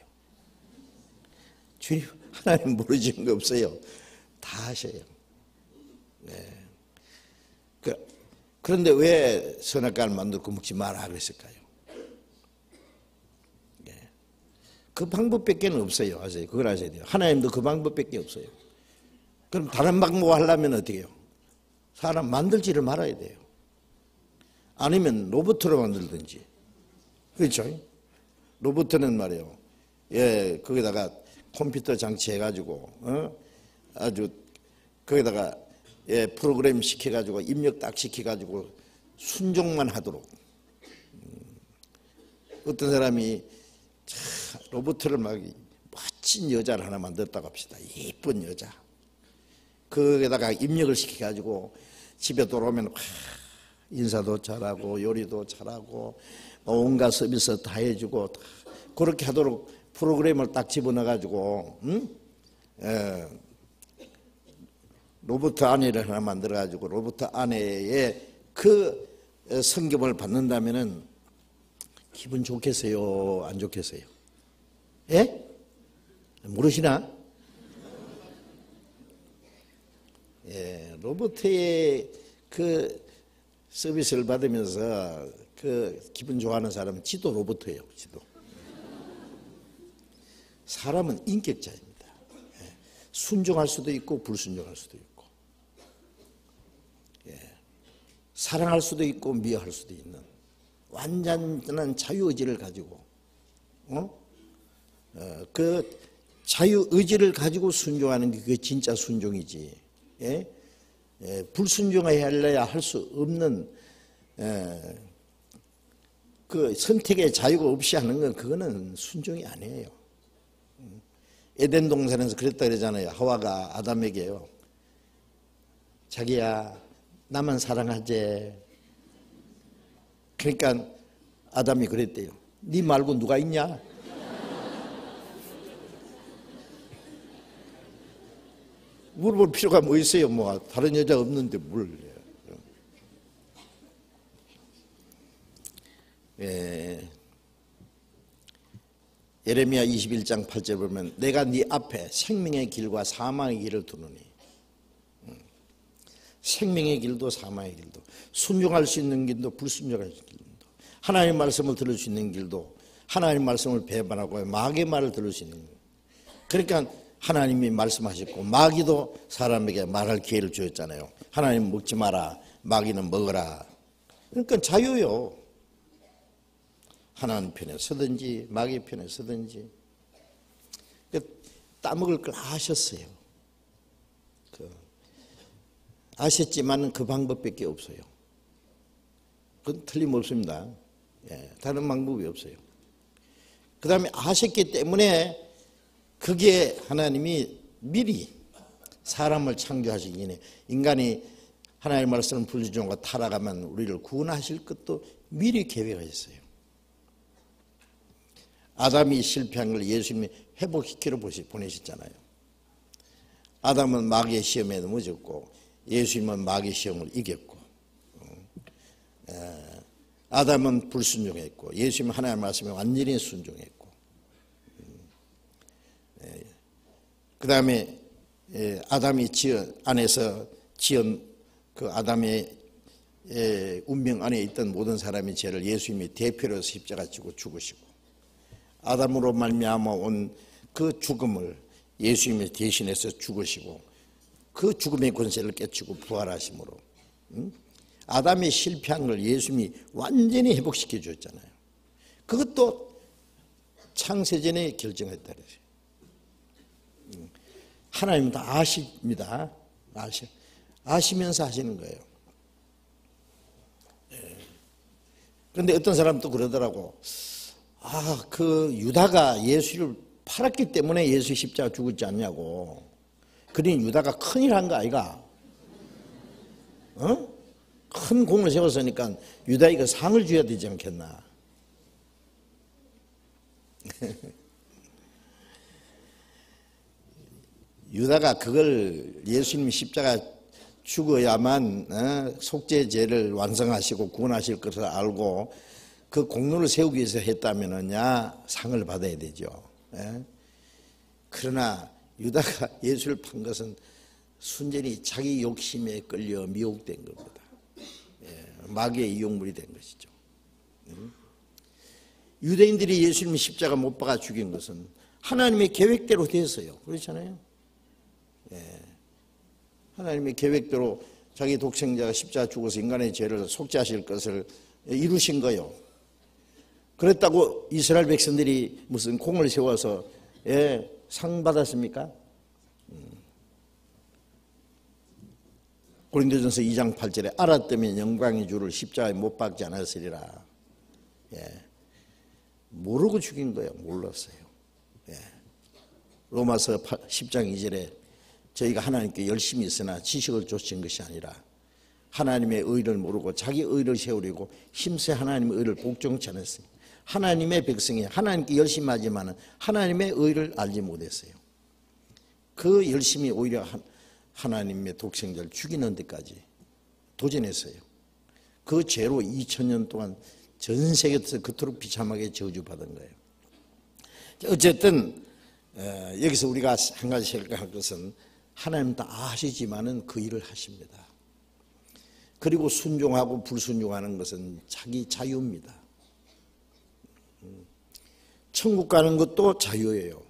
주님 하나님 모르시는 거 없어요. 다 아셔요. 네. 그런데 왜 선악과를 만들고 먹지 마라 그랬을까요? 네. 그 방법밖에 없어요. 아세요? 그걸 아셔야 돼요. 하나님도 그 방법밖에 없어요. 그럼 다른 방법 하려면 어떻게 해요? 사람 만들지를 말아야 돼요. 아니면 로봇으로 만들든지. 그렇죠? 로봇은 말이에요. 예, 거기다가 컴퓨터 장치 해가지고, 아주, 거기다가, 예, 프로그램 시켜가지고, 입력 딱 시켜가지고, 순종만 하도록. 어떤 사람이, 로봇을 막, 멋진 여자를 하나 만들었다고 합시다. 예쁜 여자. 거기다가 입력을 시켜가지고, 집에 돌아오면, 인사도 잘하고, 요리도 잘하고, 온갖 서비스 다 해주고, 그렇게 하도록 프로그램을 딱 집어넣어가지고, 로봇 아내를 하나 만들어가지고 로봇 아내의 그 성경을 받는다면은 기분 좋겠어요? 안 좋겠어요? 예? 모르시나? 예, 로봇의 그 서비스를 받으면서 그 기분 좋아하는 사람은 지도 로봇이에요, 지도. 사람은 인격자입니다. 예, 순종할 수도 있고 불순종할 수도 있고. 사랑할 수도 있고 미워할 수도 있는 완전한 자유의지를 가지고 그 자유의지를 가지고 순종하는 게 그게 진짜 순종이지. 예? 예, 불순종해야 할 수 없는 그 선택의 자유가 없이 하는 건 그거는 순종이 아니에요. 에덴 동산에서 그랬다 그러잖아요. 하와가 아담에게요. 자기야 나만 사랑하지. 그러니까 아담이 그랬대요. 네 말고 누가 있냐? 물어볼 필요가 뭐 있어요? 뭐 다른 여자 없는데 뭘? 예. 예레미야 21장 8절 보면 내가 네 앞에 생명의 길과 사망의 길을 두노니. 생명의 길도 사망의 길도, 순종할 수 있는 길도 불순종할 수 있는 길도, 하나님의 말씀을 들을 수 있는 길도, 하나님의 말씀을 배반하고 마귀의 말을 들을 수 있는 길. 그러니까 하나님이 말씀하셨고 마귀도 사람에게 말할 기회를 주었잖아요. 하나님 먹지 마라, 마귀는 먹어라. 그러니까 자유요. 하나님 편에 서든지 마귀 편에 서든지. 따먹을 걸 아셨어요. 아셨지만 그 방법밖에 없어요. 그건 틀림없습니다. 예, 다른 방법이 없어요. 그 다음에 아셨기 때문에 그게 하나님이 미리 사람을 창조하시기 전에 인간이 하나님의 말씀을 불순종하고 타락하면 우리를 구원하실 것도 미리 계획하셨어요. 아담이 실패한 걸 예수님이 회복시키러 보내셨잖아요. 아담은 마귀의 시험에 넘어졌고 예수님은 마귀 시험을 이겼고, 아담은 불순종했고 예수님은 하나님의 말씀에 완전히 순종했고, 그 다음에 아담이 안에서 지은 그 아담의 운명 안에 있던 모든 사람의 죄를 예수님이 대표로 십자가 지고 죽으시고, 아담으로 말미암아 온 그 죽음을 예수님이 대신해서 죽으시고 그 죽음의 권세를 깨치고 부활하심으로 아담이 실패한 걸 예수님이 완전히 회복시켜 주었잖아요. 그것도 창세전에 결정했다 그랬어요. 하나님은 다 아십니다. 아시면서 하시는 거예요. 그런데 어떤 사람은 또 그러더라고. 그 유다가 예수를 팔았기 때문에 예수 십자가 죽었지 않냐고. 그러니 유다가 큰일 한 거 아이가? 큰 공을 세웠으니까 유다에게 상을 줘야 되지 않겠나. 유다가 그걸 예수님이 십자가 죽어야만 속죄제를 완성하시고 구원하실 것을 알고 그 공로를 세우기 위해서 했다면야 상을 받아야 되죠. 그러나 유다가 예수를 판 것은 순전히 자기 욕심에 끌려 미혹된 겁니다. 마귀의 이용물이 된 것이죠. 유대인들이 예수님 십자가 못 박아 죽인 것은 하나님의 계획대로 됐어요. 그렇잖아요. 하나님의 계획대로 자기 독생자가 십자가 죽어서 인간의 죄를 속죄하실 것을 이루신 거예요. 그랬다고 이스라엘 백성들이 무슨 공을 세워서 상 받았습니까? 고린도전서 2장 8절에 알았다면 영광의 주를 십자가에 못 박지 않았으리라. 모르고 죽인 거예요. 몰랐어요. 로마서 10장 2절에 저희가 하나님께 열심히 있으나 지식을 좇은 것이 아니라 하나님의 의를 모르고 자기 의를 세우려고 힘세 하나님의 의를 복종치 않았어요. 하나님의 백성이 하나님께 열심히 하지만 하나님의 의를 알지 못했어요. 그 열심히 오히려 하나님의 독생자를 죽이는 데까지 도전했어요. 그 죄로 2000년 동안 전 세계에서 그토록 비참하게 저주받은 거예요. 어쨌든 여기서 우리가 한 가지 생각할 것은 하나님 다 아시지만은 그 일을 하십니다. 그리고 순종하고 불순종하는 것은 자기 자유입니다. 천국 가는 것도 자유예요.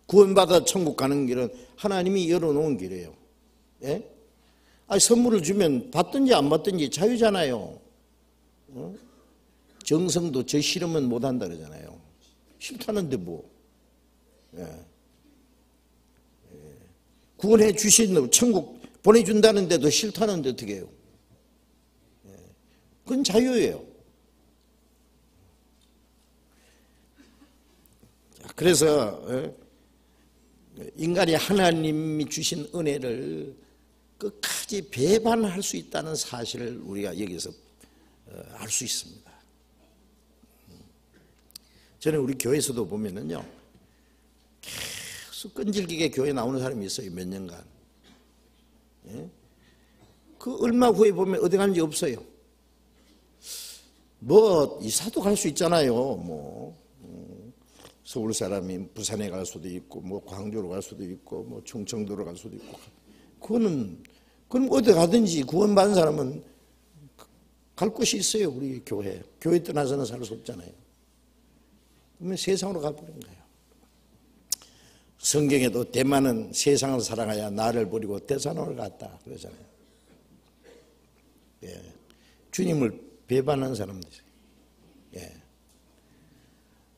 구원받아 천국 가는 길은 하나님이 열어놓은 길이에요. 선물을 주면 받든지 안 받든지 자유잖아요. 정성도 저 싫으면 못한다 그러잖아요. 싫다는데 뭐. 구원해 주신 천국 보내준다는데도 싫다는데 어떻게 해요? 그건 자유예요. 그래서 인간이 하나님이 주신 은혜를 끝까지 배반할 수 있다는 사실을 우리가 여기서 알 수 있습니다. 저는 우리 교회에서도 보면은요, 계속 끈질기게 교회 나오는 사람이 있어요. 몇 년간. 그 얼마 후에 보면 어디 가는지 없어요. 뭐 이사도 갈 수 있잖아요. 뭐 서울 사람이 부산에 갈 수도 있고, 뭐 광주로 갈 수도 있고, 뭐 충청도로 갈 수도 있고. 그럼 어디 가든지 구원받은 사람은 갈 곳이 있어요. 우리 교회. 교회 떠나서는 살 수 없잖아요. 그러면 세상으로 가버린 거예요. 성경에도 대만은 세상을 사랑하여 나를 버리고 대산으로 갔다 그러잖아요. 주님을 배반한 사람들이에요.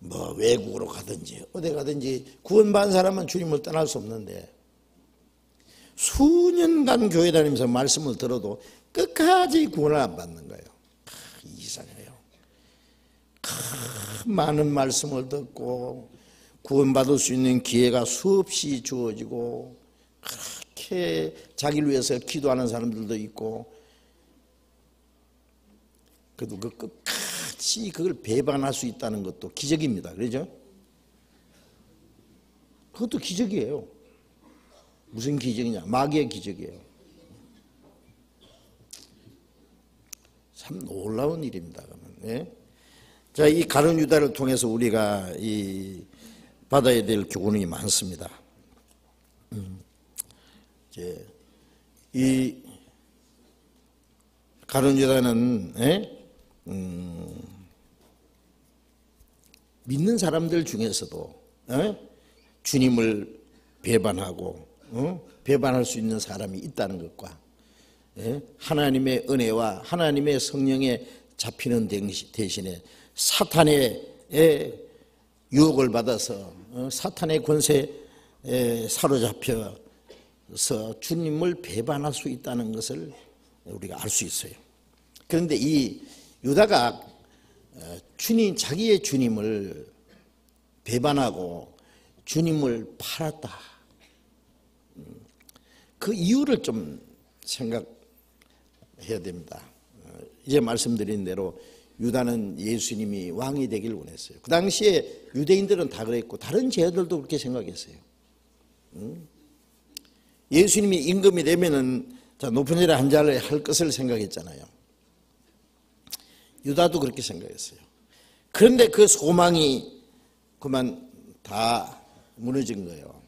뭐 외국으로 가든지 어디 가든지 구원받은 사람은 주님을 떠날 수 없는데 수년간 교회 다니면서 말씀을 들어도 끝까지 구원을 안 받는 거예요. 이상해요. 많은 말씀을 듣고 구원받을 수 있는 기회가 수없이 주어지고 그렇게 자기를 위해서 기도하는 사람들도 있고 그래도 그 끝까지 그걸 배반할 수 있다는 것도 기적입니다. 그렇죠? 그것도 기적이에요. 무슨 기적이냐? 마귀의 기적이에요. 참 놀라운 일입니다. 그러면. 자, 이 가룟 유다를 통해서 우리가 받아야 될 교훈이 많습니다. 이제 이 가룟 유다는 믿는 사람들 중에서도 주님을 배반하고 배반할 수 있는 사람이 있다는 것과 하나님의 은혜와 하나님의 성령에 잡히는 대신에 사탄의 유혹을 받아서 사탄의 권세에 사로잡혀서 주님을 배반할 수 있다는 것을 우리가 알 수 있어요. 그런데 이 유다가 자기의 주님을 배반하고 주님을 팔았다. 그 이유를 좀 생각해야 됩니다. 이제 말씀드린 대로 유다는 예수님이 왕이 되길 원했어요. 그 당시에 유대인들은 다 그랬고 다른 제자들도 그렇게 생각했어요. 예수님이 임금이 되면은 높은 자리에 앉아야 할 것을 생각했잖아요. 유다도 그렇게 생각했어요. 그런데 그 소망이 그만 다 무너진 거예요.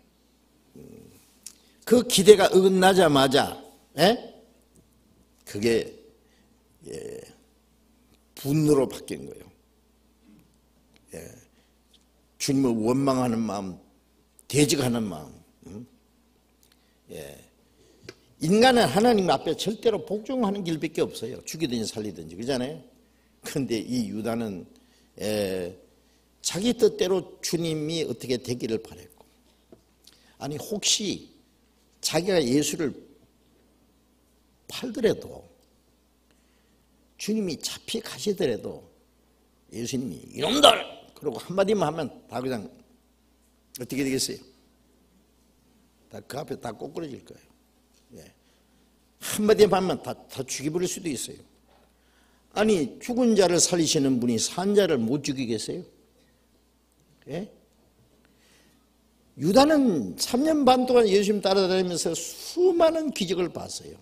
그 기대가 어긋나자마자 그게 분노로 바뀐 거예요. 주님을 원망하는 마음, 대적하는 마음. 인간은 하나님 앞에 절대로 복종하는 길밖에 없어요. 죽이든지 살리든지, 그러잖아요. 그런데 이 유다는 자기 뜻대로 주님이 어떻게 되기를 바랬고, 아니 혹시 자기가 예수를 팔더라도, 주님이 잡혀가시더라도 예수님이 이놈들! 그러고 한마디만 하면 다 그냥 어떻게 되겠어요? 다 그 앞에 다 꼬꾸라질 거예요. 한마디만 하면 다 죽여버릴 수도 있어요. 아니 죽은 자를 살리시는 분이 산 자를 못 죽이겠어요? 유다는 3년 반 동안 예수님 따라다니면서 수많은 기적을 봤어요.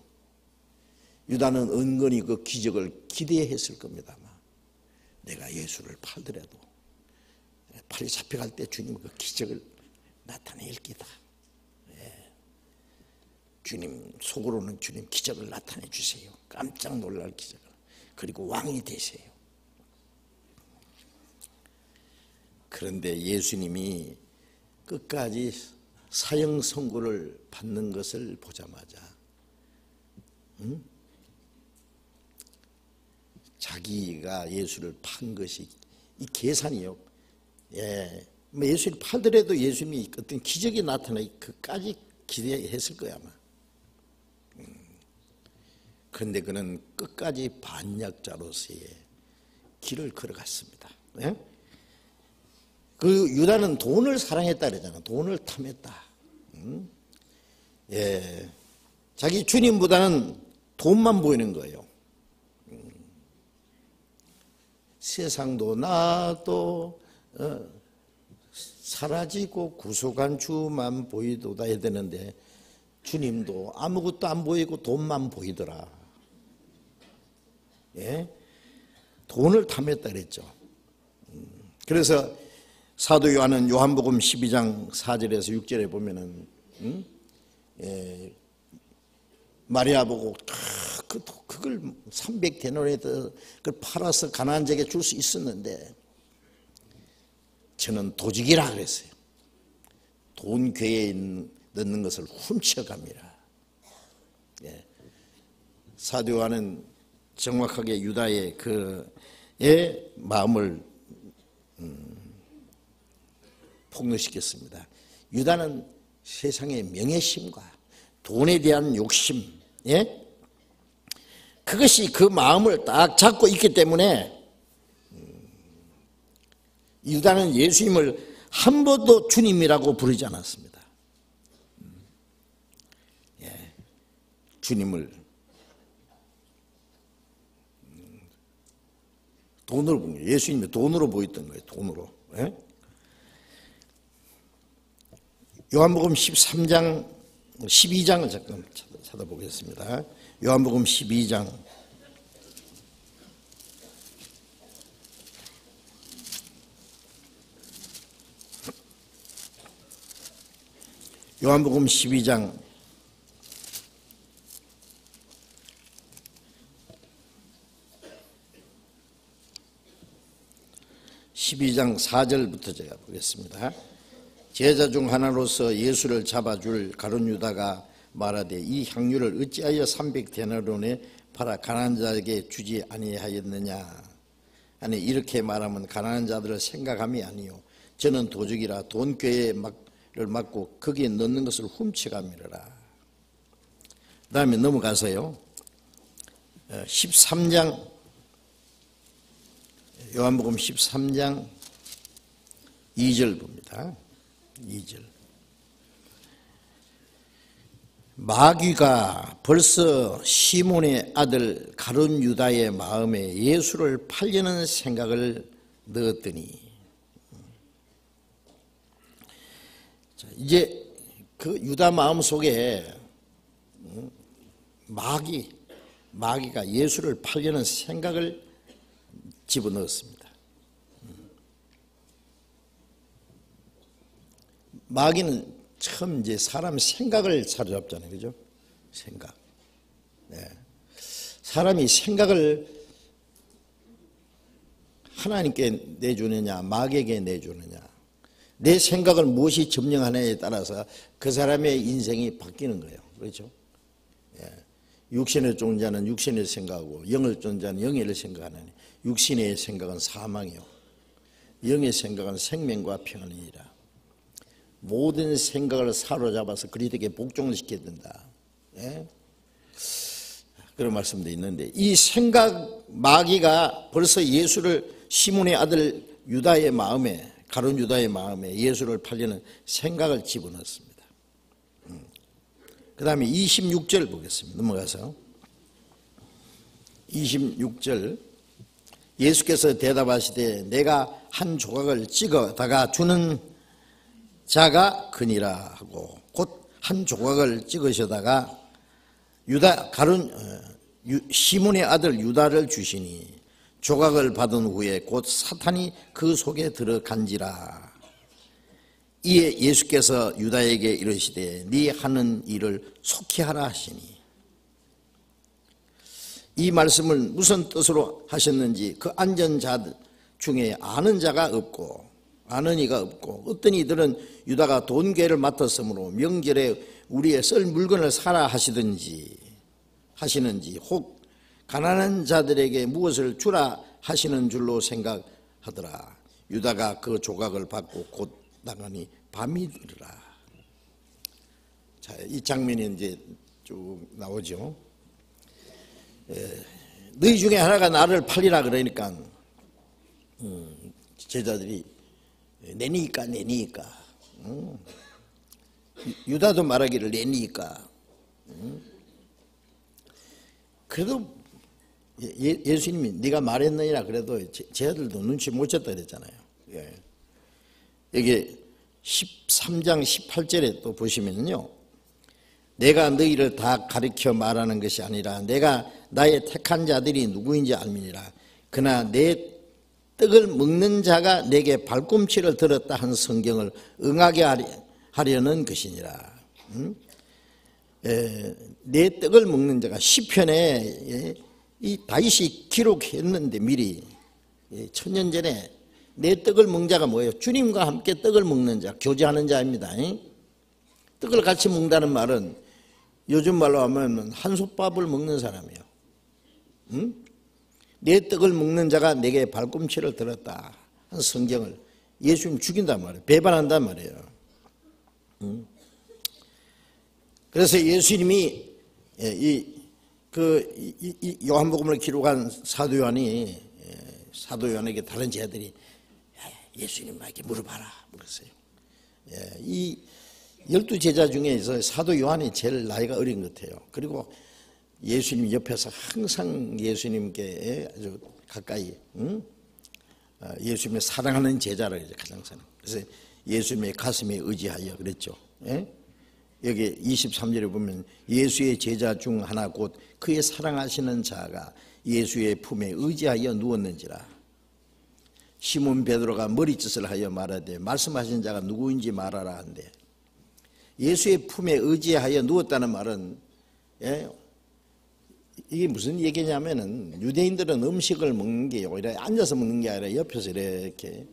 유다는 은근히 그 기적을 기대했을 겁니다. 아마. 내가 예수를 팔더라도 팔이 잡혀갈 때 주님 그 기적을 나타낼 기다. 주님 속으로는 주님 기적을 나타내 주세요. 깜짝 놀랄 기적을. 그리고 왕이 되세요. 그런데 예수님이 끝까지 사형 선고를 받는 것을 보자마자 자기가 예수를 판 것이 이 계산이요. 뭐 예수를 팔더라도 예수님이 어떤 기적이 나타나기 그까지 기대했을 거야 아마. 그런데 그는 끝까지 반역자로서의 길을 걸어갔습니다. 그 유다는 돈을 사랑했다 그러잖아. 돈을 탐했다. 자기 주님보다는 돈만 보이는 거예요. 세상도 나도 사라지고 구속한 주만 보이도다 해야 되는데 주님도 아무것도 안 보이고 돈만 보이더라. 돈을 탐했다 그랬죠. 그래서 사도 요한은 요한복음 12장 4절에서 6절에 보면은 마리아 보고 그걸 300데나리온에 그걸 팔아서 가난한 자에게 줄 수 있었는데 저는 도적이라 그랬어요. 돈 궤에 넣는 것을 훔쳐갑니다. 사도 요한은 정확하게 유다의 그의 마음을 폭로시켰습니다. 유다는 세상의 명예심과 돈에 대한 욕심, 그것이 그 마음을 딱 잡고 있기 때문에 유다는 예수님을 한 번도 주님이라고 부르지 않았습니다. 주님을 돈으로 본 거예요. 예수님이 돈으로 보였던 거예요. 돈으로. 요한복음 13장 12장을 잠깐 찾아보겠습니다. 요한복음 12장 요한복음 12장 12장 4절부터 제가 보겠습니다. 제자 중 하나로서 예수를 잡아줄 가룟 유다가 말하되 이 향유를 어찌하여 300데나리온에 팔아 가난한 자에게 주지 아니하였느냐. 아니 이렇게 말하면 가난한 자들을 생각함이 아니요 저는 도적이라 돈꾀를 막고 거기에 넣는 것을 훔쳐가미라. 그 다음에 넘어가서요 13장 요한복음 13장 2절 봅니다. 2절 마귀가 벌써 시몬의 아들 가룟 유다의 마음에 예수를 팔려는 생각을 넣었더니, 이제 그 유다 마음 속에 마귀가 예수를 팔려는 생각을 집어넣었습니다. 마귀는 처음 이제 사람 생각을 사로잡잖아요, 그죠? 생각. 네. 사람이 생각을 하나님께 내주느냐, 마귀에게 내주느냐, 내 생각을 무엇이 점령하느냐에 따라서 그 사람의 인생이 바뀌는 거예요, 그렇죠? 예. 육신을 쫓는 자는 육신을 생각하고 영을 쫓는 자는 영을 생각하느니 육신의 생각은 사망이요 영의 생각은 생명과 평안이니라. 모든 생각을 사로잡아서 그리스도에게 복종을 시켜야 된다. 예? 그런 말씀도 있는데, 이 생각 마귀가 벌써 예수를 시몬의 아들 유다의 마음에, 가룟 유다의 마음에 예수를 팔려는 생각을 집어넣습니다. 그 다음에 26절 보겠습니다. 넘어가서 26절, 예수께서 대답하시되 내가 한 조각을 찍어다가 주는 자가 그니라 하고, 곧 한 조각을 찍으셔다가 시몬의 아들 유다를 주시니 조각을 받은 후에 곧 사탄이 그 속에 들어간지라. 이에 예수께서 유다에게 이르시되 네 하는 일을 속히 하라 하시니, 이 말씀을 무슨 뜻으로 하셨는지 그 앉은 자 중에 아는 이가 없고 어떤 이들은 유다가 돈괴를 맡았으므로 명절에 우리의 쓸 물건을 사라 하시는지 혹 가난한 자들에게 무엇을 주라 하시는 줄로 생각하더라. 유다가 그 조각을 받고 곧 나가니 밤이 이르라. 자, 이 장면이 이제 쭉 나오죠. 너희 중에 하나가 나를 팔리라 그러니까 제자들이 내니까 유다도 말하기를 내니까. 그래도 예수님이 네가 말했느니라 그래도 제자들도 눈치 못 챘다 그랬잖아요. 예. 여기 13장 18절에 또 보시면요, 내가 너희를 다 가르쳐 말하는 것이 아니라 내가 나의 택한 자들이 누구인지 알미니라. 그러나 내 떡을 먹는 자가 내게 발꿈치를 들었다 한 성경을 응하게 하려는 것이니라. 내 떡을 먹는 자가 시편에 이 다윗이 기록했는데 미리 천년 전에 내 떡을 먹는 자가 뭐예요? 주님과 함께 떡을 먹는 자, 교제하는 자입니다. 떡을 같이 먹는다는 말은 요즘 말로 하면 한솥밥을 먹는 사람이에요. 내 떡을 먹는 자가 내게 발꿈치를 들었다 한 성경을 예수님 죽인단 말이에요. 배반한단 말이에요. 그래서 예수님이 이 요한복음을 기록한 사도 요한에게 다른 제자들이 예수님에게 물어봐라 그랬어요. 이 12제자 중에서 사도 요한이 제일 나이가 어린 것 같아요. 그리고 예수님 옆에서 항상 예수님께 아주 가까이, 예수님의 사랑하는 제자라 그러죠. 가장 사랑. 그래서 예수님의 가슴에 의지하여 그랬죠. 여기 23절에 보면 예수의 제자 중 하나 곧 그의 사랑하시는 자가 예수의 품에 의지하여 누웠는지라. 시몬 베드로가 머리짓을 하여 말하되 말씀하신 자가 누구인지 말하라 한대. 예수의 품에 의지하여 누웠다는 말은 이게 무슨 얘기냐면은 유대인들은 음식을 먹는 게 오히려 앉아서 먹는 게 아니라 옆에서 이렇게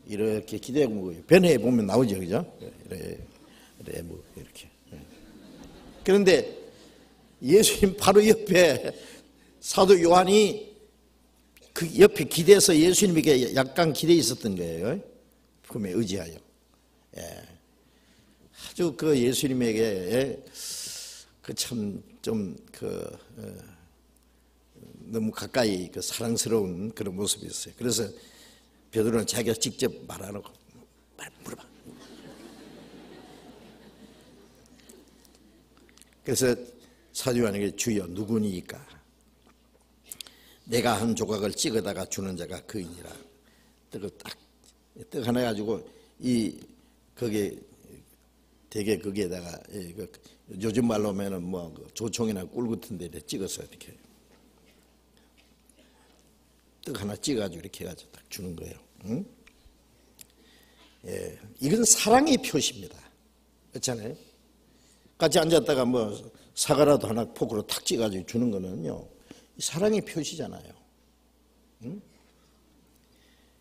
이렇게 기대고 먹어요. 변해에 보면 나오죠, 그죠? 이렇게. 그런데 예수님 바로 옆에 사도 요한이 그 옆에 기대서 예수님에게 약간 기대 있었던 거예요. 품에 의지하여. 아주 그 예수님에게 그 참 좀 너무 가까이 그 사랑스러운 그런 모습이 있어요. 그래서 베드로는 자기가 직접 말하라고 물어봐. 그래서 사도 요한에게 주여 누구니까? 내가 한 조각을 찍어다가 주는 자가 그이니라. 떡을 떡 하나 가지고 거기에 되게 거기에다가 요즘 말로 하면은 뭐 조총이나 꿀 같은 데 찍어서 이렇게 떡 하나 찍어가지고 이렇게 해가지고 딱 주는 거예요. 응? 예, 이건 사랑의 표시입니다. 그렇잖아요? 같이 앉았다가 뭐 사과라도 하나 포크로 탁 찍어가지고 주는 거는요, 사랑의 표시잖아요. 응?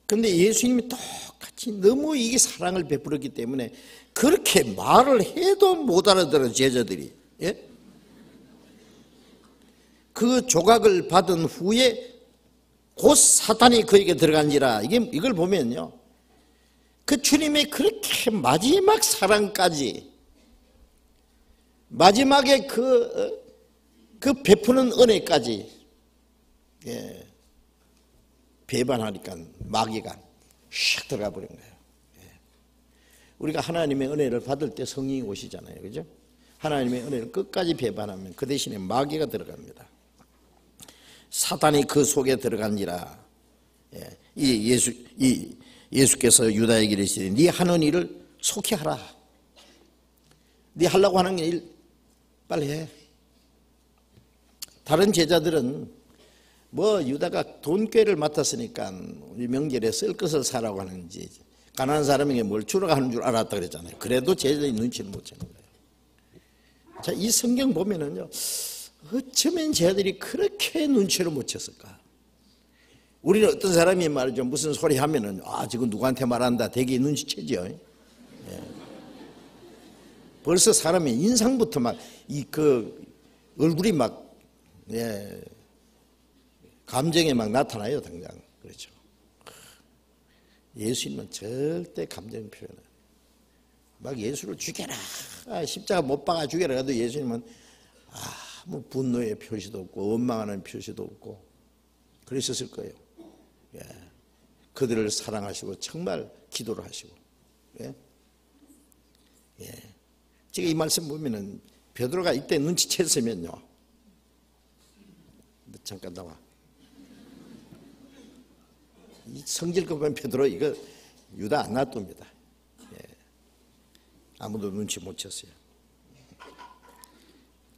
근데 예수님이 똑같이 너무 이게 사랑을 베풀었기 때문에 그렇게 말을 해도 못 알아들은 제자들이, 예? 그 조각을 받은 후에 곧 사탄이 그에게 들어간지라. 이걸 보면요, 그 주님의 그렇게 마지막 사랑까지, 마지막에 그 베푸는 은혜까지, 예, 배반하니까 마귀가 샥 들어가 버린 거예요. 예. 우리가 하나님의 은혜를 받을 때 성령이 오시잖아요, 그죠? 하나님의 은혜를 끝까지 배반하면 그 대신에 마귀가 들어갑니다. 사탄이 그 속에 들어간지라. 예. 예수께서 유다에게 이르시되 네 하는 일을 속히 하라. 네 하려고 하는 일 빨리 해. 다른 제자들은 뭐 유다가 돈꾀를 맡았으니까 우리 명절에 쓸 것을 사라고 하는지 가난한 사람에게 뭘 주라고 하는 줄 알았다 그랬잖아요. 그래도 제자들이 눈치를 못 채는 거예요. 자, 이 성경 보면은요, 어쩌면 제자들이 그렇게 눈치를 못 챘을까? 우리는 어떤 사람이 말이죠, 무슨 소리 하면은 지금 누구한테 말한다 되게 눈치채죠. 예. 벌써 사람의 인상부터 막 얼굴이 막, 예, 감정에 막 나타나요, 당장. 그렇죠. 예수님은 절대 감정 표현을, 막 예수를 죽여라, 십자가 못 박아 죽여라 해도 예수님은 뭐 분노의 표시도 없고 원망하는 표시도 없고 그랬었을 거예요. 예. 그들을 사랑하시고 정말 기도를 하시고. 예. 예. 지금 이 말씀 보면은 베드로가 이때 눈치챘으면요, 잠깐 나와. 이 성질급 한 베드로 이거 유다 안 놔둡니다. 예. 아무도 눈치 못 챘어요.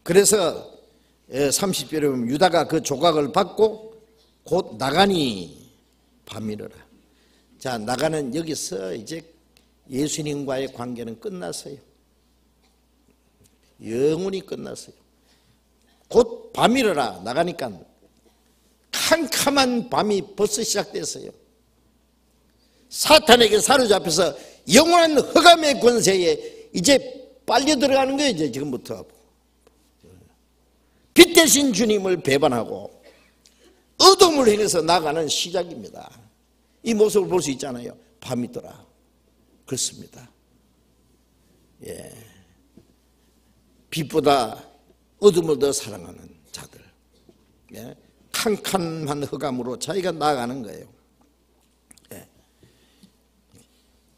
그래서 30절에 보면 유다가 그 조각을 받고 곧 나가니 밤이르라. 자, 나가는 여기서 이제 예수님과의 관계는 끝났어요. 영원히 끝났어요. 곧 밤이르라. 나가니까 캄캄한 밤이 벌써 시작됐어요. 사탄에게 사로잡혀서 영원한 흑암의 권세에 이제 빨려 들어가는 거예요. 이제 지금부터 빛 대신 주님을 배반하고 어둠을 행해서 나가는 시작입니다. 이 모습을 볼 수 있잖아요. 밤이더라. 그렇습니다. 예. 빛보다 어둠을 더 사랑하는 자들. 예. 캄캄한 흑암으로 자기가 나아가는 거예요. 예.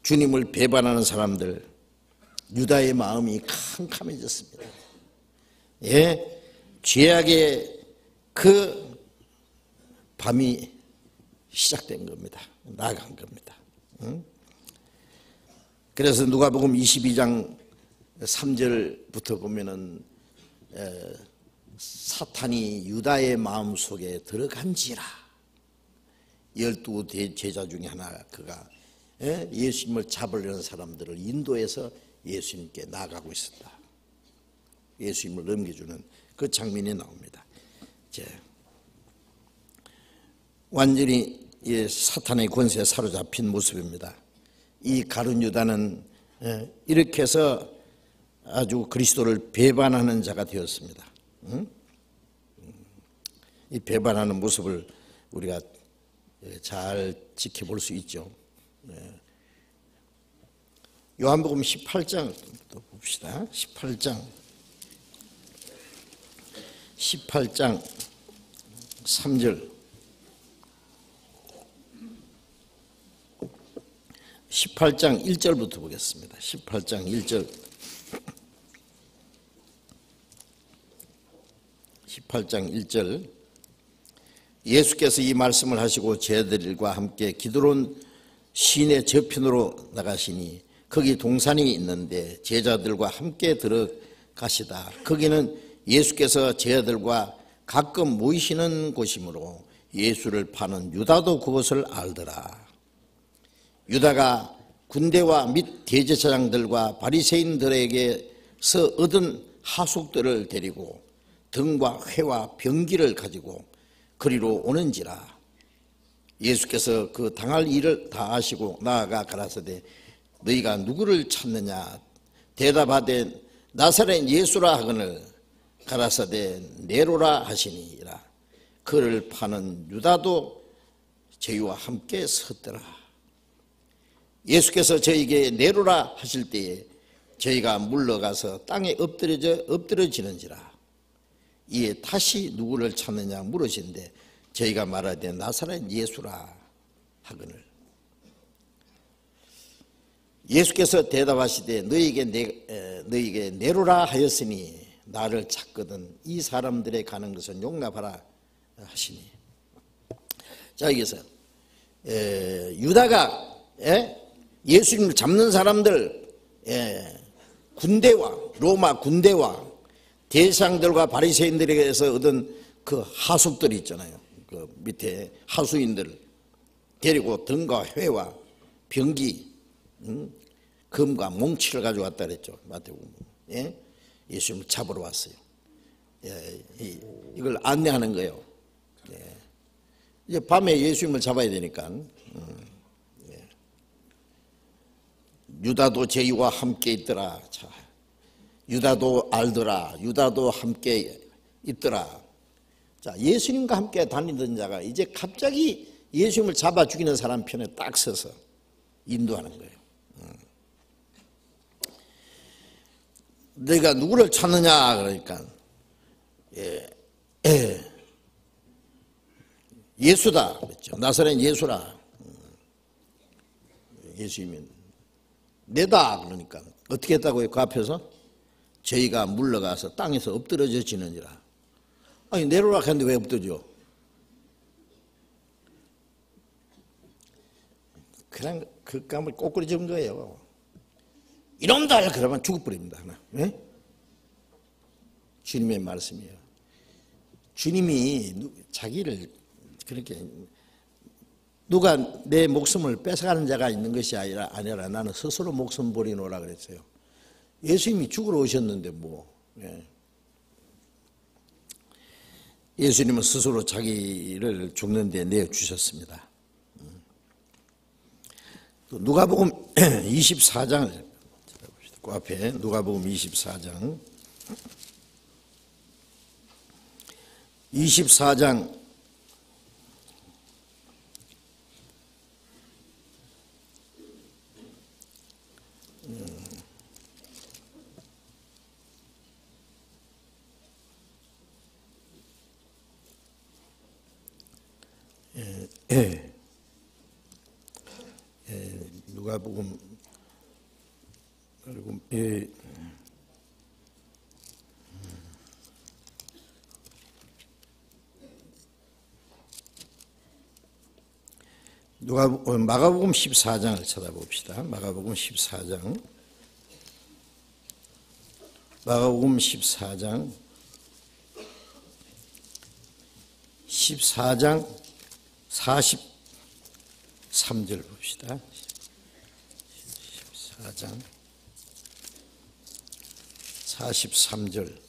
주님을 배반하는 사람들, 유다의 마음이 캄캄해졌습니다. 예. 죄악의 그 밤이 시작된 겁니다. 나아간 겁니다. 응? 그래서 누가복음 22장 3절부터 보면은 사탄이 유다의 마음속에 들어간지라. 12 제자 중에 하나 그가 예수님을 잡으려는 사람들을 인도해서 예수님께 나아가고 있었다. 예수님을 넘겨주는 그 장면이 나옵니다. 이제 완전히 사탄의 권세에 사로잡힌 모습입니다. 이 가룟 유다는 이렇게 해서 아주 그리스도를 배반하는 자가 되었습니다. 이 배반하는 모습을 우리가 잘 지켜볼 수 있죠. 요한복음 18장 또 봅시다. 18장 3절 18장 1절부터 보겠습니다. 18장 1절 18장 1절 예수께서 이 말씀을 하시고 제자들과 함께 기드론 시내 저편으로 나가시니 거기 동산이 있는데 제자들과 함께 들어가시다. 거기는 예수께서 제자들과 가끔 모이시는 곳이므로 예수를 파는 유다도 그것을 알더라. 유다가 군대와 및 대제사장들과 바리새인들에게서 얻은 하숙들을 데리고 등과 회와 병기를 가지고 그리로 오는지라. 예수께서 그 당할 일을 다 아시고 나아가 가라사대 너희가 누구를 찾느냐 대답하되 나사렛 예수라 하거늘 가라사대 네로라 하시니라. 그를 파는 유다도 저희와 함께 섰더라. 예수께서 저희에게 네로라 하실 때에 저희가 물러가서 땅에 엎드려지는지라. 이에 다시 누구를 찾느냐 물으신데 저희가 말하되 나사렛 예수라 하거늘. 예수께서 대답하시되 너희에게 네로라 하였으니 나를 찾거든 이 사람들의 가는 것은 용납하라 하시니. 자, 여기서 유다가 예수님을 잡는 사람들, 군대와 로마 군대와 대상들과 바리새인들에게서 얻은 그 하숙들이 있잖아요. 그 밑에 하수인들 데리고 등과 회와 병기, 금과 몽치를 가져왔다 그랬죠. 마태복음. 예수님을 잡으러 왔어요. 이걸 안내하는 거예요. 이제 밤에 예수님을 잡아야 되니까. 유다도 저희와 함께 있더라. 자, 유다도 알더라. 유다도 함께 있더라. 자, 예수님과 함께 다니던 자가 이제 갑자기 예수님을 잡아 죽이는 사람 편에 딱 서서 인도하는 거예요. 너희가 누구를 찾느냐 그러니까 예수다 그랬죠. 나사렛 예수라. 예수님이 내다 그러니까 어떻게 했다고요? 그 앞에서 저희가 물러가서 땅에서 엎드러져 지는지라. 아니 내로라 했는데 왜 엎드려? 그냥 그 감을 꼬꾸리 잡은 거예요. 이놈들 그러면 죽어버립니다. 하나. 네? 주님의 말씀이에요. 주님이 자기를 그렇게 누가 내 목숨을 뺏어가는 자가 있는 것이 아니라 나는 스스로 목숨 버리노라 그랬어요. 예수님이 죽으러 오셨는데 뭐. 예수님은 스스로 자기를 죽는데 내어주셨습니다. 또 누가복음 24장을 그 앞에 누가복음 24장 24장 마가복음 14장을 찾아봅시다. 마가복음 14장 43절 봅시다. 14장 43절.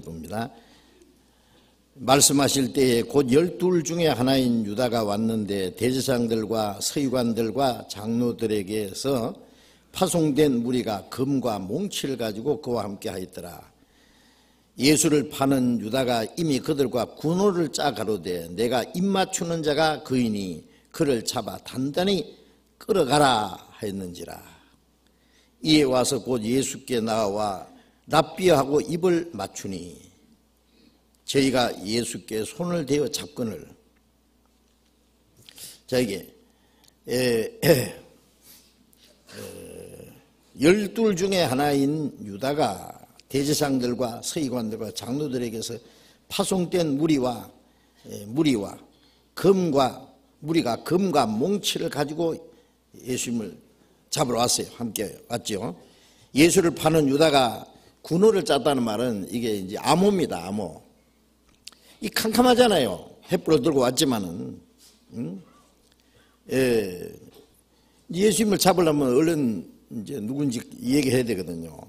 봅니다. 말씀하실 때에 곧 12 중에 하나인 유다가 왔는데 대제사장들과 서기관들과 장로들에게서 파송된 무리가 금과 몽치를 가지고 그와 함께 하였더라. 예수를 파는 유다가 이미 그들과 군호를 짜 가로되 내가 입맞추는 자가 그이니 그를 잡아 단단히 끌어가라 하였는지라. 이에 와서 곧 예수께 나와 랍비하고 입을 맞추니 저희가 예수께 손을 대어 잡거늘. 자, 이게 열둘 중에 하나인 유다가 대제사장들과 서기관들과 장로들에게서 파송된 무리가 금과 몽치를 가지고 예수님을 잡으러 왔어요. 함께 왔죠. 예수를 파는 유다가 군호를 짰다는 말은 이게 이제 암호입니다. 암호. 이 캄캄하잖아요. 횃불을 들고 왔지만은, 예수님을 잡으려면 얼른 이제 누군지 얘기해야 되거든요.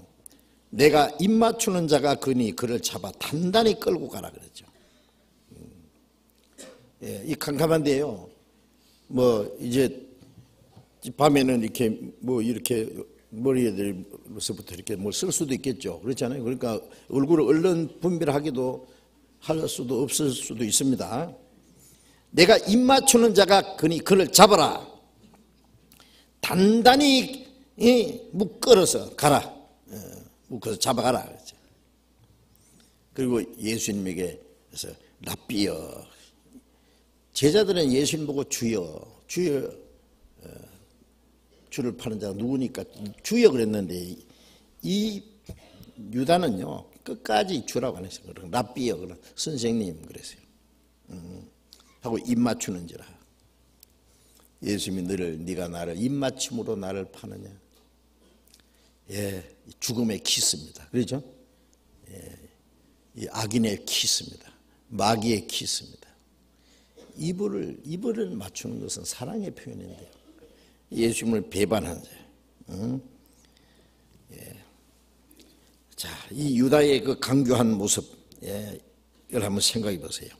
내가 입 맞추는 자가 그니 그를 잡아 단단히 끌고 가라 그랬죠. 이 캄캄한데요. 뭐 이제 밤에는 이렇게 이렇게 머리에서부터 이렇게 뭘 쓸 수도 있겠죠. 그렇잖아요. 그러니까 얼굴을 얼른 분별하기도 할 수도 없을 수도 있습니다. 내가 입 맞추는 자가 그니 그를 잡아라. 단단히 묶어서 가라. 묶어서 잡아가라. 그렇죠. 그리고 예수님에게 그래서 랍비여. 제자들은 예수님 보고 주여 주를 파는 자가 누구니까 주여 그랬는데 이 유다는요 끝까지 주라고 안 했어요. 랍비여 그런 선생님 그랬어요. 하고 입 맞추는지라. 예수님이 네가 나를 입맞춤으로 나를 파느냐. 죽음의 키스입니다. 그렇죠? 이 악인의 키스입니다. 마귀의 키스입니다. 입을 맞추는 것은 사랑의 표현인데요. 예수님을 배반한 자예요. 자, 이 유다의 그 강교한 모습, 이걸 한번 생각해 보세요.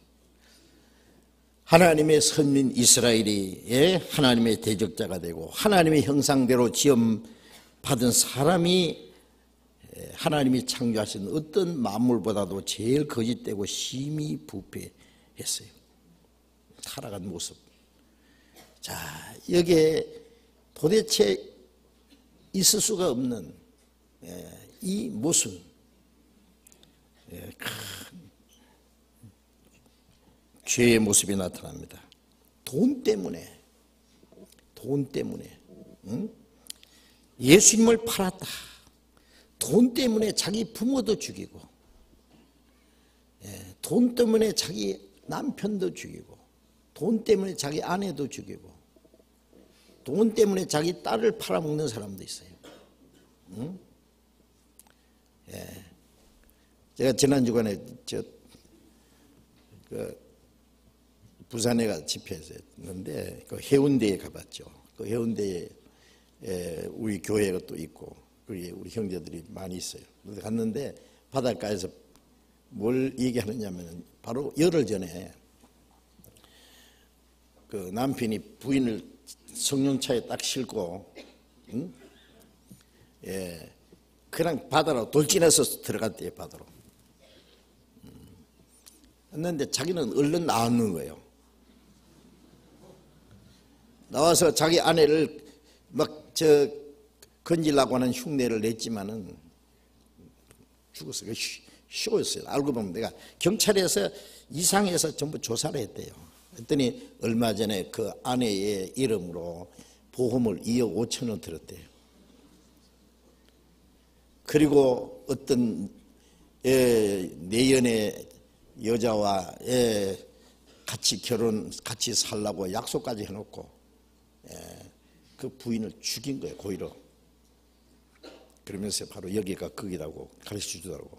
하나님의 선민 이스라엘이 하나님의 대적자가 되고 하나님의 형상대로 지음 받은 사람이 하나님이 창조하신 어떤 만물보다도 제일 거짓되고 심히 부패했어요. 타락한 모습. 자, 여기에 도대체 있을 수가 없는 이 모순, 큰 죄의 모습이 나타납니다. 돈 때문에 예수님을 팔았다. 돈 때문에 자기 부모도 죽이고, 돈 때문에 자기 남편도 죽이고, 돈 때문에 자기 아내도 죽이고, 돈 때문에 자기 딸을 팔아먹는 사람도 있어요. 제가 지난 주간에 부산에 가 집회했는데 그 해운대에 가봤죠. 그 해운대에 우리 교회가 또 있고 우리 형제들이 많이 있어요. 그래서 갔는데 바닷가에서 뭘 얘기하느냐면 바로 열흘 전에 그 남편이 부인을 성령차에 딱 싣고 그냥 바다로 돌진해서 들어갔대요. 바다로. 했는데 자기는 얼른 나오는 거예요. 나와서 자기 아내를 건지려고 하는 흉내를 냈지만은 죽었어요. 쉬웠어요. 알고 보면 내가 경찰에서 이상해서 전부 조사를 했대요. 그랬더니 얼마 전에 그 아내의 이름으로 보험을 2억 5천원 들었대요. 그리고 어떤 내연의 여자와 같이 살라고 약속까지 해놓고 그 부인을 죽인 거예요. 고의로. 그러면서 바로 여기가 거기라고 가르쳐 주더라고.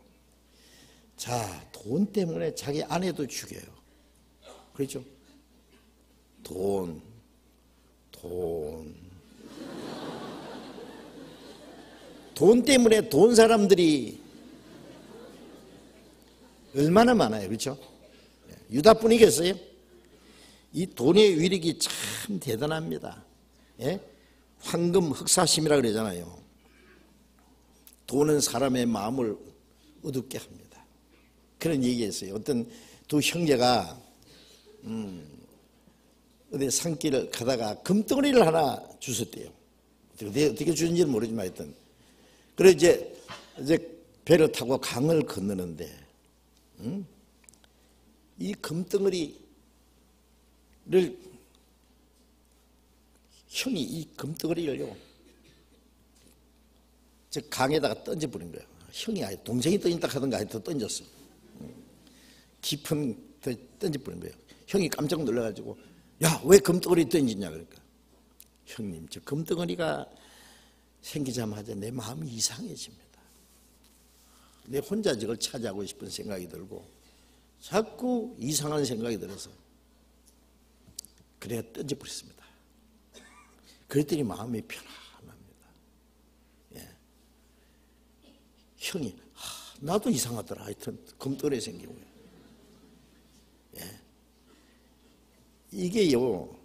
자, 돈 때문에 자기 아내도 죽여요. 그렇죠? 돈 때문에 돈 사람들이 얼마나 많아요. 그렇죠? 유다뿐이겠어요? 이 돈의 위력이 참 대단합니다. 황금 흑사심이라 그러잖아요. 돈은 사람의 마음을 어둡게 합니다. 그런 얘기했어요. 어떤 두 형제가 어디 산길을 가다가 금덩어리를 하나 주셨대요. 어떻게 주는지는 모르지만 하여튼. 그래 이제 배를 타고 강을 건너는데 이 금덩어리를 형이 이 금덩어리를요 저 강에다가 던져버린 거예요. 형이 아예 동생이 던진다 하던가 하여튼 던졌어. 깊은 데 던져버린 거예요. 형이 깜짝 놀라가지고 야, 왜 금덩어리 던지냐 그러니까 형님, 저 금덩어리가 생기자마자 내 마음이 이상해집니다. 내 혼자 저걸 차지하고 싶은 생각이 들고 자꾸 이상한 생각이 들어서 그래 던져버렸습니다. 그랬더니 마음이 편안합니다. 예. 형이 나도 이상하더라. 하여튼 금덩어리 생기고 예. 이게요,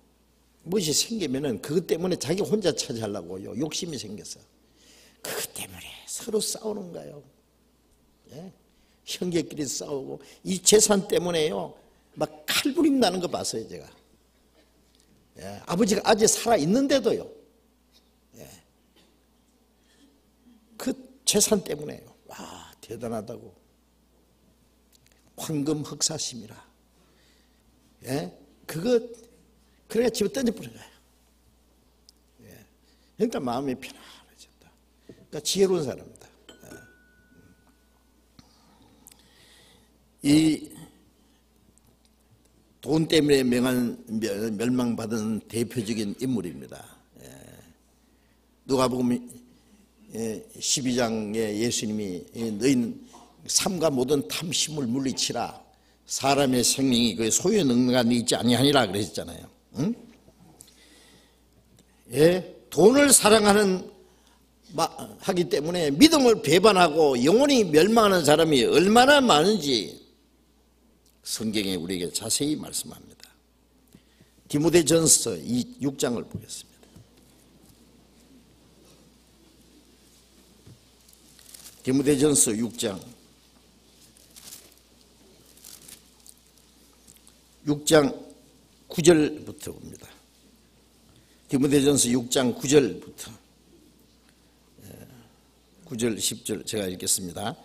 무엇이 생기면은 그것 때문에 자기 혼자 차지하려고요 욕심이 생겼어. 그것 때문에 서로 싸우는 거예요. 예? 형제끼리 싸우고 이 재산 때문에요 막 칼부림 나는 거 봤어요 제가. 예. 아버지가 아직 살아 있는데도요. 예. 그 재산 때문에요. 와, 대단하다고. 황금 흑사심이라. 예? 그거 그래야 집에 던져버린 거예요. 예. 그러니까 마음이 편안해졌다. 그러니까 지혜로운 사람입니다. 이 돈 때문에 멸망받은 대표적인 인물입니다. 예. 누가복음 12장에 예수님이 너희는 삼가 모든 탐심을 물리치라. 사람의 생명이 그 소유능력이 있지 아니하니라 그랬잖아요. 응? 예, 돈을 사랑하는 하기 때문에 믿음을 배반하고 영원히 멸망하는 사람이 얼마나 많은지 성경에 우리에게 자세히 말씀합니다. 디모데전서 6장을 보겠습니다. 디모데전서 6장 9절부터 봅니다. 디모데전서 6장 9절부터 9절 10절 제가 읽겠습니다.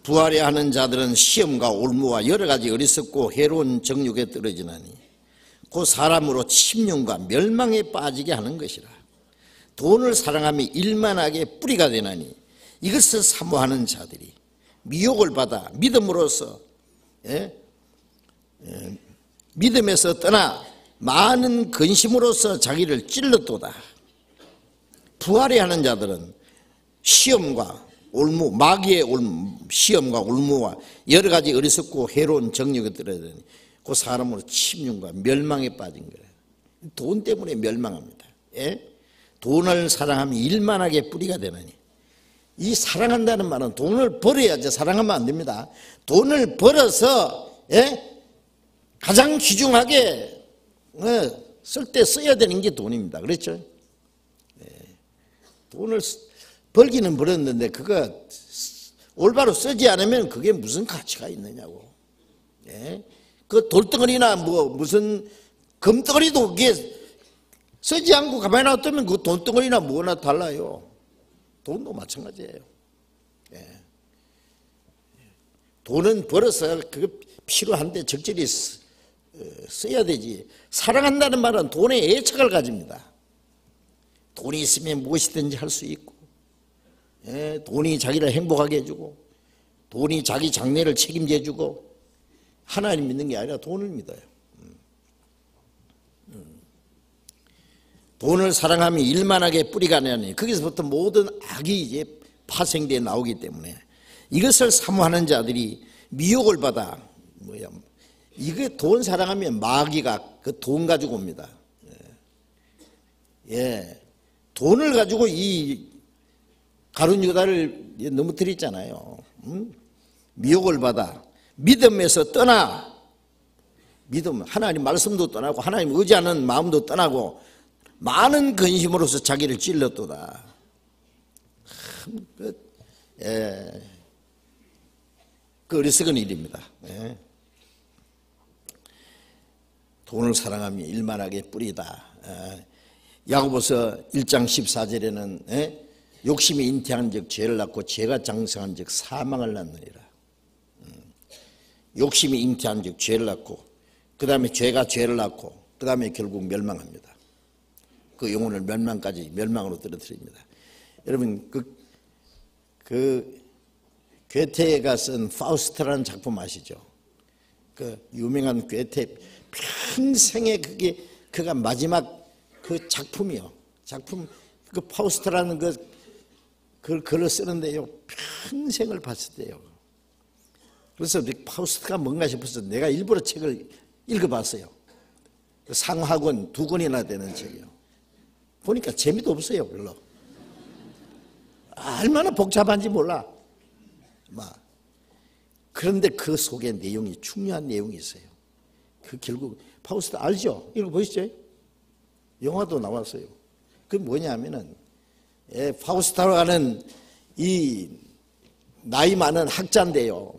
부활해야 하는 자들은 시험과 올무와 여러 가지 어리석고 해로운 정욕에 떨어지나니 그 사람으로 침륜과 멸망에 빠지게 하는 것이라. 돈을 사랑함이 일만하게 뿌리가 되나니 이것을 사모하는 자들이 미혹을 받아 믿음으로써 믿음에서 떠나 많은 근심으로써 자기를 찔렀도다. 부활해야 하는 자들은 시험과 올무, 마귀의 시험과 올무와 여러 가지 어리석고 해로운 정욕에 떨어지니 그 사람으로 침륜과 멸망에 빠진 거예요. 돈 때문에 멸망합니다. 예? 돈을 사랑하면 일만하게 뿌리가 되나니. 이 사랑한다는 말은 돈을 벌어야지 사랑하면 안 됩니다. 돈을 벌어서 가장 귀중하게 쓸 때 써야 되는 게 돈입니다. 그렇죠? 돈을 벌기는 벌었는데 그거 올바로 쓰지 않으면 그게 무슨 가치가 있느냐고. 그 돌덩어리나 무슨 금덩어리도 그게 쓰지 않고 가만히 놔두면 그 돈덩어리나 뭐나 달라요. 돈도 마찬가지예요. 돈은 벌어서 그거 필요한데 적절히 써야 되지. 사랑한다는 말은 돈에 애착을 가집니다. 돈이 있으면 무엇이든지 할 수 있고, 돈이 자기를 행복하게 해주고, 돈이 자기 장래를 책임져 주고, 하나님 믿는 게 아니라 돈을 믿어요. 돈을 사랑하면 일만하게 뿌리가 나니 거기서부터 모든 악이 이제 파생되어 나오기 때문에 이것을 사모하는 자들이 미혹을 받아 이게 돈 사랑하면 마귀가 그 돈 가지고 옵니다. 돈을 가지고 이 가룟 유다를 넘어뜨렸잖아요. 미혹을 받아 믿음에서 떠나, 믿음 하나님 말씀도 떠나고 하나님 의지하는 마음도 떠나고 많은 근심으로서 자기를 찔렀도다. 그 어리석은 일입니다. 돈을 사랑하며 일만하게 뿌리다. 야고보서 1장 14절에는 욕심이 잉태한 즉 죄를 낳고 죄가 장성한 즉 사망을 낳느니라. 욕심이 잉태한 즉 죄를 낳고 그 다음에 죄가 죄를 낳고 그 다음에 결국 멸망합니다. 그 영혼을 멸망으로 떨어뜨립니다. 여러분 그 괴테가 쓴 파우스트라는 작품 아시죠? 그 유명한 괴테 평생에 그가 마지막 그 작품이요. 작품 그 파우스트라는 그 글을 쓰는데요. 평생을 봤었대요. 그래서 파우스트가 뭔가 싶어서 내가 일부러 책을 읽어봤어요. 상하권 2권이나 되는 책이요. 보니까 재미도 없어요, 별로. 얼마나 복잡한지 몰라. 그런데 그 속에 내용이 중요한 내용이 있어요. 그 결국 파우스트 알죠? 이거 보시죠? 영화도 나왔어요. 그게 뭐냐면은 파우스트라는 이 나이 많은 학자인데요.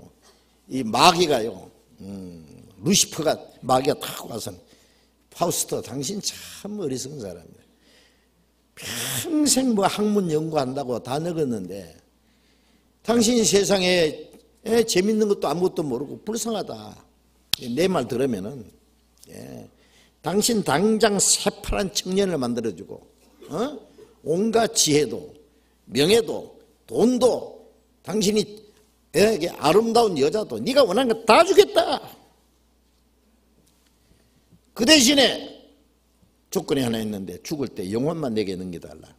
이 마귀가요. 루시퍼가 마귀가 탁 와서 파우스트 당신 참 어리석은 사람이다. 평생 뭐 학문 연구한다고 다 늙었는데 당신 세상에 재밌는 것도 아무것도 모르고 불쌍하다. 내 말 들으면은 당신 당장 새파란 청년을 만들어주고 온갖 지혜도 명예도 돈도 당신이 아름다운 여자도 네가 원하는 거 다 주겠다. 그 대신에 조건이 하나 있는데 죽을 때 영혼만 내게 넘겨달라.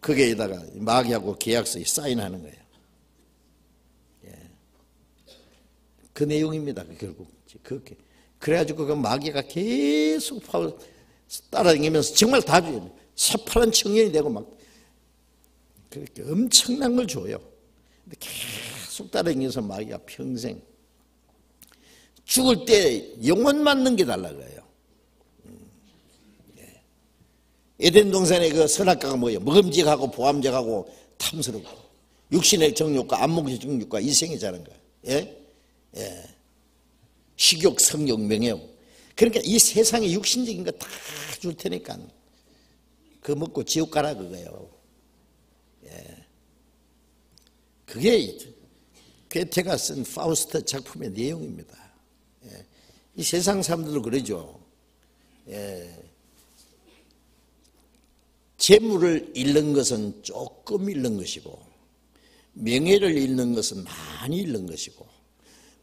거기에다가 마귀하고 계약서에 사인하는 거예요. 그 내용입니다. 결국 그렇게 그래가지고 그 마귀가 계속 따라다니면서 정말 다 줘요. 새파란 청년이 되고 막 그렇게 엄청난 걸 줘요. 근데 계속 따라다니면서 마귀가 평생 죽을 때 영혼만 넘겨달라고 해요. 에덴 동산의 그 선악과가 뭐예요? 먹음직하고 보암직하고 탐스럽고 육신의 정욕과 안목의 정욕과 이생이 자는 거예요. 식욕, 성욕, 명예욕. 그러니까 이 세상에 육신적인 거 다 줄 테니까 그거 먹고 지옥 가라 그거예요. 그게 괴테가 쓴 파우스트 작품의 내용입니다. 이 세상 사람들도 그러죠. 재물을 잃는 것은 조금 잃는 것이고 명예를 잃는 것은 많이 잃는 것이고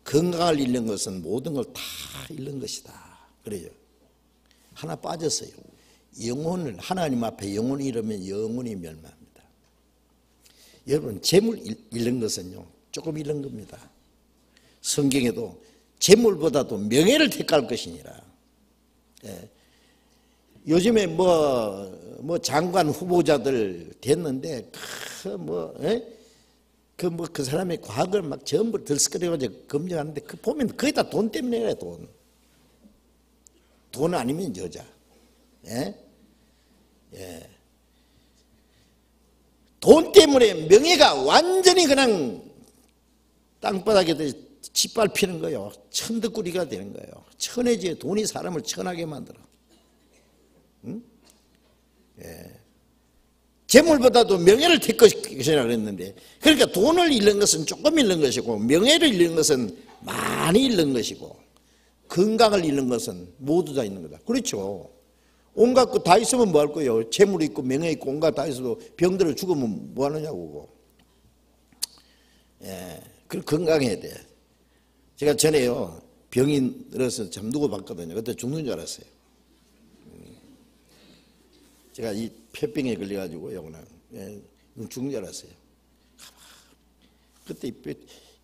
건강을 잃는 것은 모든 걸 다 잃는 것이다. 그래요. 하나 빠졌어요. 영혼을 하나님 앞에 영혼을 잃으면 영혼이 멸망합니다. 여러분 재물 잃는 것은요 조금 잃는 겁니다. 성경에도 재물보다도 명예를 택할 것이니라. 요즘에 뭐 장관 후보자들 됐는데 그 사람의 과거를 막 전부 들썩거려가지고 검증하는데 그 보면 거의 다 돈 때문에 그래. 돈 아니면 여자. 돈 때문에 명예가 완전히 그냥 땅바닥에 짓밟히는 거예요. 천덕꾸리가 되는 거예요. 천해지에 돈이 사람을 천하게 만들어. 재물보다도 명예를 택 것이라 그랬는데 그러니까 돈을 잃는 것은 조금 잃는 것이고 명예를 잃는 것은 많이 잃는 것이고 건강을 잃는 것은 모두 다 있는 거다. 그렇죠. 온갖 거 다 있으면 뭐 할 거예요. 재물이 있고 명예 있고 온갖 다 있어도 병들어 죽으면 뭐 하느냐고. 그 건강해야 돼. 제가 전에요 병이 들어서 참 누워봤거든요. 그때 죽는 줄 알았어요. 제가 이 폐병에 걸려가지고요, 그냥 죽는 줄 알았어요. 그때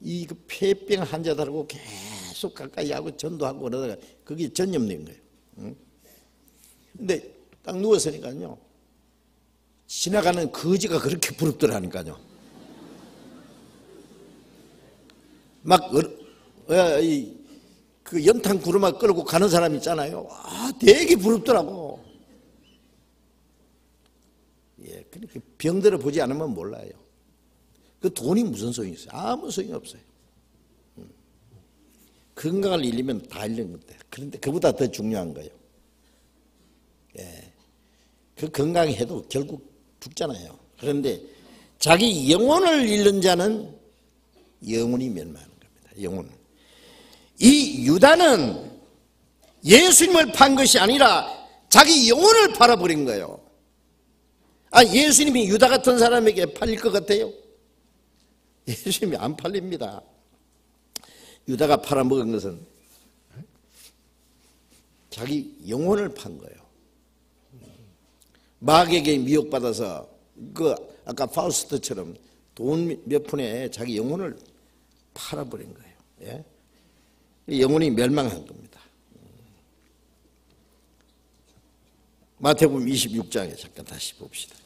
이 폐병 환자들하고 계속 가까이 하고 전도하고 그러다가 그게 전염된 거예요. 근데 딱 누웠으니까요, 지나가는 거지가 그렇게 부럽더라니까요. 막 그 연탄 구루마 끌고 가는 사람 있잖아요. 되게 부럽더라고. 그렇게 병들어 보지 않으면 몰라요. 그 돈이 무슨 소용이 있어요? 아무 소용이 없어요. 건강을 잃으면 다 잃는 건데. 그런데 그보다 더 중요한 거예요. 그 건강해도 결국 죽잖아요. 그런데 자기 영혼을 잃는 자는 영혼이 멸망하는 겁니다. 영혼. 이 유다는 예수님을 판 것이 아니라 자기 영혼을 팔아버린 거예요. 예수님이 유다 같은 사람에게 팔릴 것 같아요? 예수님이 안 팔립니다. 유다가 팔아먹은 것은 자기 영혼을 판 거예요. 마귀에게 미혹받아서 아까 파우스트처럼 돈 몇 푼에 자기 영혼을 팔아버린 거예요. 예? 영혼이 멸망한 겁니다. 마태복음 26장에 잠깐 다시 봅시다.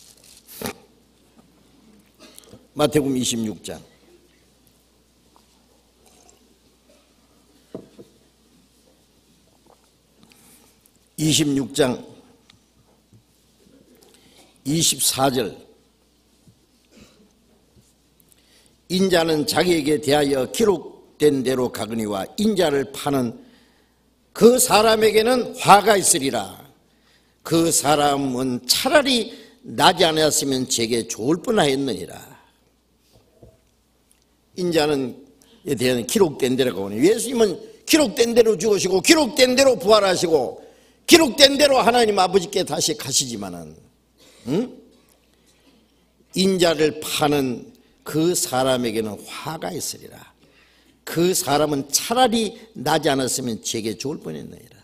마태복음 26장 24절 인자는 자기에게 대하여 기록된 대로 가거니와 인자를 파는 그 사람에게는 화가 있으리라. 그 사람은 차라리 나지 않았으면 제게 좋을 뻔하였느니라. 인자는에 대한 기록된 대로 가거니 예수님은 기록된 대로 죽으시고 기록된 대로 부활하시고 기록된 대로 하나님 아버지께 다시 가시지만은 인자를 파는 그 사람에게는 화가 있으리라. 그 사람은 차라리 나지 않았으면 제게 좋을 뻔했느니라.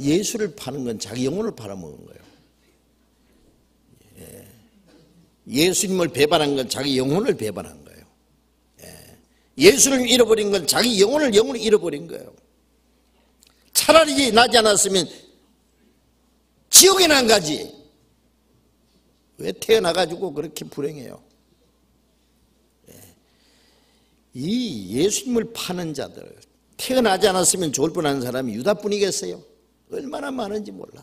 예수를 파는 건 자기 영혼을 팔아먹은 거예요. 예수님을 배반한 건 자기 영혼을 배반한 거예요. 예수를 잃어버린 건 자기 영혼을 잃어버린 거예요. 차라리 나지 않았으면 지옥에는 안 가지. 왜 태어나가지고 그렇게 불행해요? 이 예수님을 파는 자들, 태어나지 않았으면 좋을 뻔한 사람이 유다뿐이겠어요? 얼마나 많은지 몰라.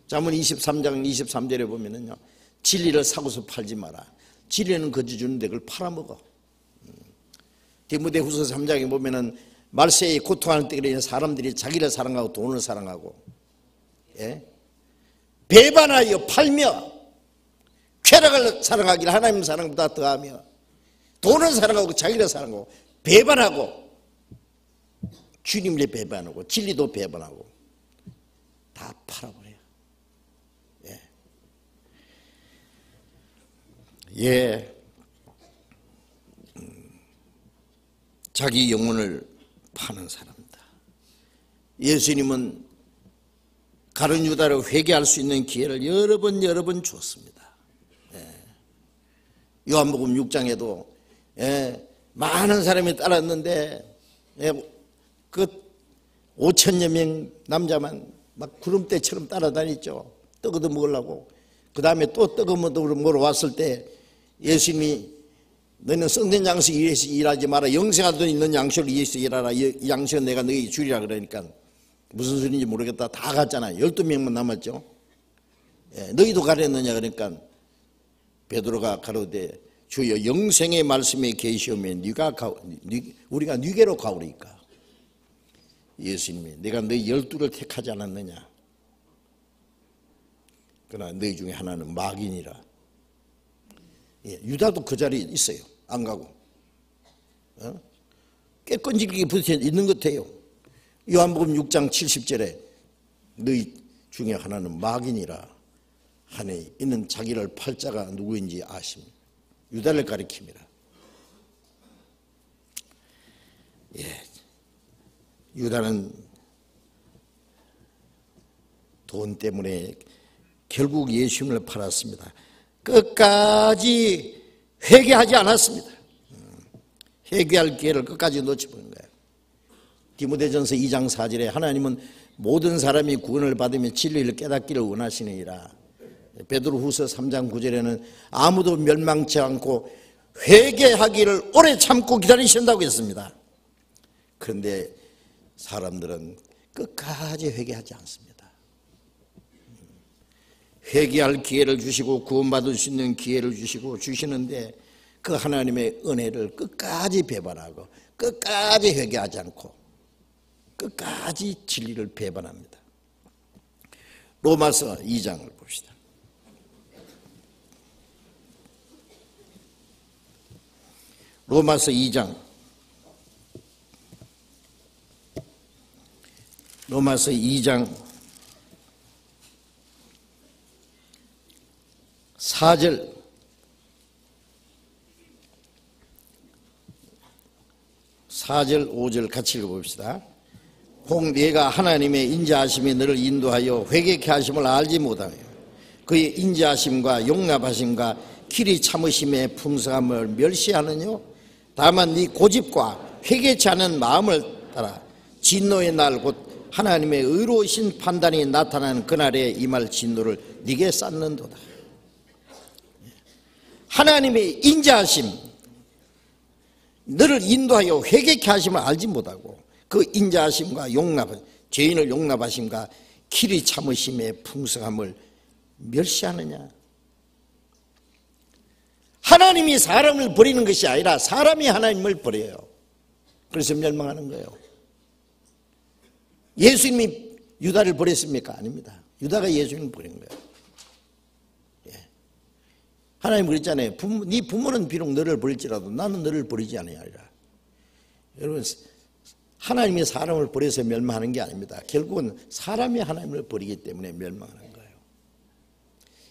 잠언 23장 23절에 보면은요, 진리를 사고서 팔지 마라. 진리는 거저 주는데 그걸 팔아먹어. 디모데후서 3장에 보면은 말세에 고통하는 때에 사람들이 자기를 사랑하고 돈을 사랑하고, 배반하여 팔며 쾌락을 사랑하기를 하나님 사랑보다 더하며 돈을 사랑하고 자기를 사랑하고 배반하고 주님을 배반하고 진리도 배반하고 다 팔아버려요. 자기 영혼을 파는 사람이다. 예수님은 가룟 유다를 회개할 수 있는 기회를 여러 번 주었습니다. 요한복음 6장에도 많은 사람이 따랐는데 그 5천여 명 남자만 막 구름대처럼 따라다녔죠. 떡 얻어 먹으려고. 그 다음에 또 떡 얻어 먹으러 왔을 때 예수님이 너는 썩는 양식 위해서 일하지 마라. 영생하던 있는 양식을 위해서 일하라. 이 양식은 내가 너희 주리라. 그러니까 무슨 소리인지 모르겠다. 다 갔잖아요. 12명만 남았죠. 너희도 가렸느냐. 그러니까 베드로가 가로되 주여 영생의 말씀에 계시오면 우리가 네게로 가오리까. 예수님이 내가 너희 12를 택하지 않았느냐. 그러나 너희 중에 하나는 마귀니라. 유다도 그 자리에 있어요. 안 가고. 꽤 끈질기게 붙어 있는 것 같아요. 요한복음 6장 70절에 너희 중에 하나는 마귀니라 하니 이는 자기를 팔 자가 누구인지 아십니다. 유다를 가리킵니다. 유다는 돈 때문에 결국 예수님을 팔았습니다. 끝까지 회개하지 않았습니다. 회개할 기회를 끝까지 놓쳐버린 거예요. 디모데전서 2장 4절에 하나님은 모든 사람이 구원을 받으며 진리를 깨닫기를 원하시느니라. 베드로후서 3장 9절에는 아무도 멸망치 않고 회개하기를 오래 참고 기다리신다고 했습니다. 그런데 사람들은 끝까지 회개하지 않습니다. 회개할 기회를 주시고 구원받을 수 있는 기회를 주시는데 그 하나님의 은혜를 끝까지 배반하고 끝까지 회개하지 않고 끝까지 진리를 배반합니다. 로마서 2장을 봅시다. 로마서 2장 4절 (4절) (5절) 같이 읽어봅시다. 혹 네가 하나님의 인자하심이 너를 인도하여 회개케 하심을 알지 못하며 그의 인자하심과 용납하심과 길이 참으심의 풍성함을 멸시하느뇨. 다만 네 고집과 회개치 않은 마음을 따라 진노의 날 곧 하나님의 의로우신 판단이 나타나는 그날에 임할 진노를 네게 쌓는도다. 하나님의 인자하심, 너를 인도하여 회개케 하심을 알지 못하고 그 인자하심과 죄인을 용납하심과 길이 참으심의 풍성함을 멸시하느냐. 하나님이 사람을 버리는 것이 아니라 사람이 하나님을 버려요. 그래서 멸망하는 거예요. 예수님이 유다를 버렸습니까? 아닙니다. 유다가 예수님을 버린 거예요. 하나님 그랬잖아요. 네 부모는 비록 너를 버릴지라도 나는 너를 버리지 아니하리라. 여러분, 하나님이 사람을 버려서 멸망하는 게 아닙니다. 결국은 사람이 하나님을 버리기 때문에 멸망하는 거예요.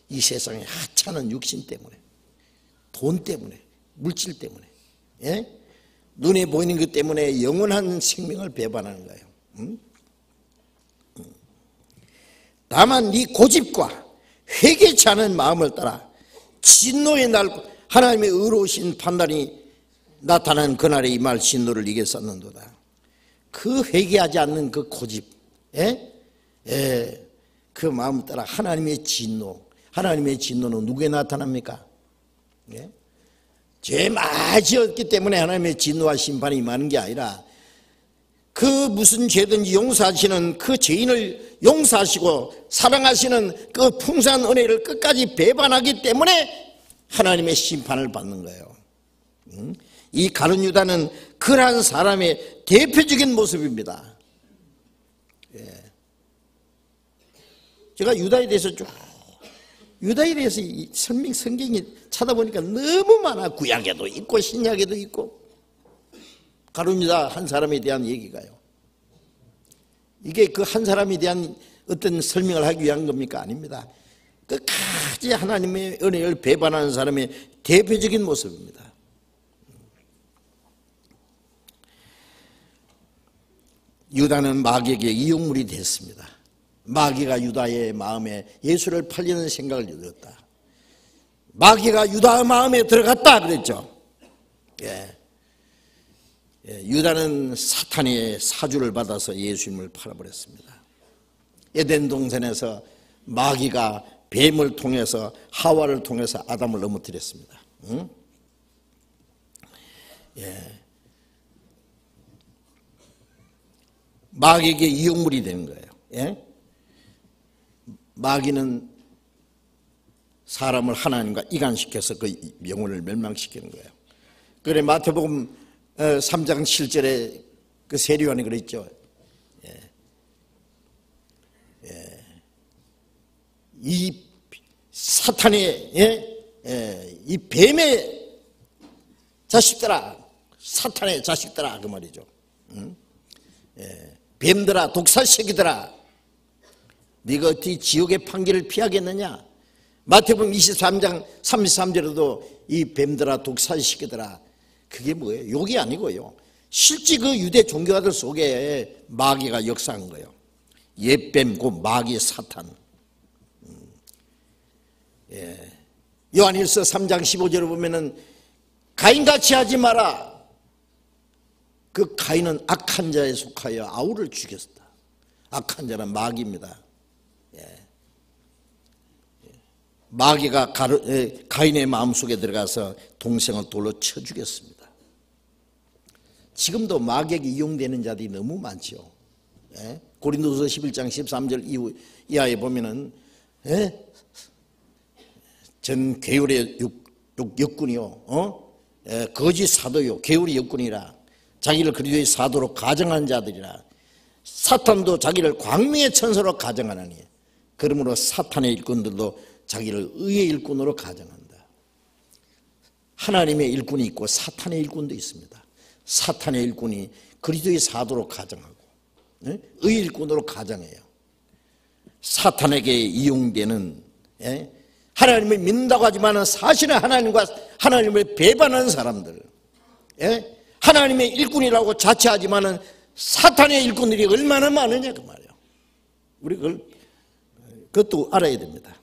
이 세상의 하찮은 육신 때문에, 돈 때문에, 물질 때문에, 눈에 보이는 것 때문에 영원한 생명을 배반하는 거예요. 다만 네 고집과 회개치 않은 마음을 따라 진노의 날 하나님의 의로우신 판단이 나타난 그날에 임할 진노를 네게 쌓는도다. 그 회개하지 않는 그 고집, 그 마음 따라 하나님의 진노, 하나님의 진노는 누구에 나타납니까? 죄 많이 지었기 때문에 하나님의 진노와 심판이 임하는 게 아니라 그 무슨 죄든지 용서하시는 그 죄인을 용서하시고 사랑하시는 그 풍성한 은혜를 끝까지 배반하기 때문에 하나님의 심판을 받는 거예요. 이 가룟 유다는 그러한 사람의 대표적인 모습입니다. 제가 유다에 대해서 성경이 찾아보니까 너무 많아. 구약에도 있고 신약에도 있고. 가룟 유다 한 사람에 대한 얘기가요. 이게 그 한 사람에 대한 어떤 설명을 하기 위한 겁니까? 아닙니다. 끝까지 하나님의 은혜를 배반하는 사람의 대표적인 모습입니다. 유다는 마귀에게 이용물이 됐습니다. 마귀가 유다의 마음에 예수를 팔리는 생각을 들었다. 마귀가 유다의 마음에 들어갔다 그랬죠. 유다는 사탄의 사주를 받아서 예수님을 팔아버렸습니다. 에덴 동산에서 마귀가 뱀을 통해서 하와를 통해서 아담을 넘어뜨렸습니다. 마귀에게 이용물이 되는 거예요. 마귀는 사람을 하나님과 이간시켜서 그 영혼을 멸망시키는 거예요. 그래 마태복음 3장 7절에 그 세리요한이 그랬죠. 이 사탄의 이 뱀의 자식들아, 사탄의 자식들아 그 말이죠. 뱀들아, 독사새끼들아, 네가 어떻게 지옥의 판결을 피하겠느냐. 마태복음 23장 33절에도 이 뱀들아, 독사새끼들아, 그게 뭐예요? 욕이 아니고요. 실제 그 유대 종교가들 속에 마귀가 역사한 거예요. 옛뱀, 그 마귀 사탄. 요한일서 3장 15절을 보면은 가인같이 하지 마라. 그 가인은 악한 자에 속하여 아우를 죽였다. 악한 자는 마귀입니다. 마귀가 가인의 마음속에 들어가서 동생을 돌로 쳐 죽였습니다. 지금도 마귀에게 이용되는 자들이 너무 많죠. 고린도서 11장 13절 이하에 보면은 전 괴울의 역군이요, 거짓 사도요, 괴울의 역군이라 자기를 그리스도의 사도로 가정한 자들이라 사탄도 자기를 광명의 천사로 가정하나니 그러므로 사탄의 일꾼들도 자기를 의의 일꾼으로 가정한다. 하나님의 일꾼이 있고 사탄의 일꾼도 있습니다. 사탄의 일꾼이 그리스도의 사도로 가정하고 의의 일꾼으로 가정해요. 사탄에게 이용되는 하나님을 믿는다고 하지만 사실은 하나님을 배반하는 사람들, 예? 하나님의 일꾼이라고 자처하지만 사탄의 일꾼들이 얼마나 많으냐 그 말이에요. 우리 그것도 알아야 됩니다.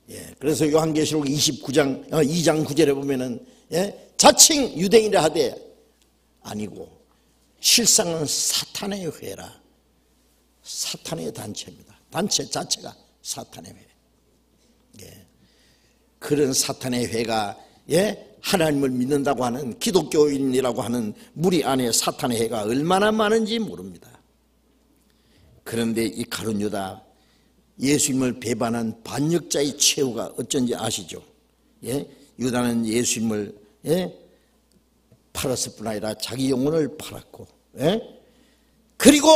예, 그래서 요한계시록 2장 9절에 보면은, 예? 자칭 유대인이라 하되 아니고 실상은 사탄의 회라. 사탄의 단체입니다. 단체 자체가 사탄의 회. 예. 그런 사탄의 회가, 예? 하나님을 믿는다고 하는 기독교인이라고 하는 무리 안에 사탄의 회가 얼마나 많은지 모릅니다. 그런데 이 가룟 유다, 예수님을 배반한 반역자의 최후가 어쩐지 아시죠? 예? 유다는 예수님을, 예? 팔았을 뿐 아니라 자기 영혼을 팔았고, 예? 그리고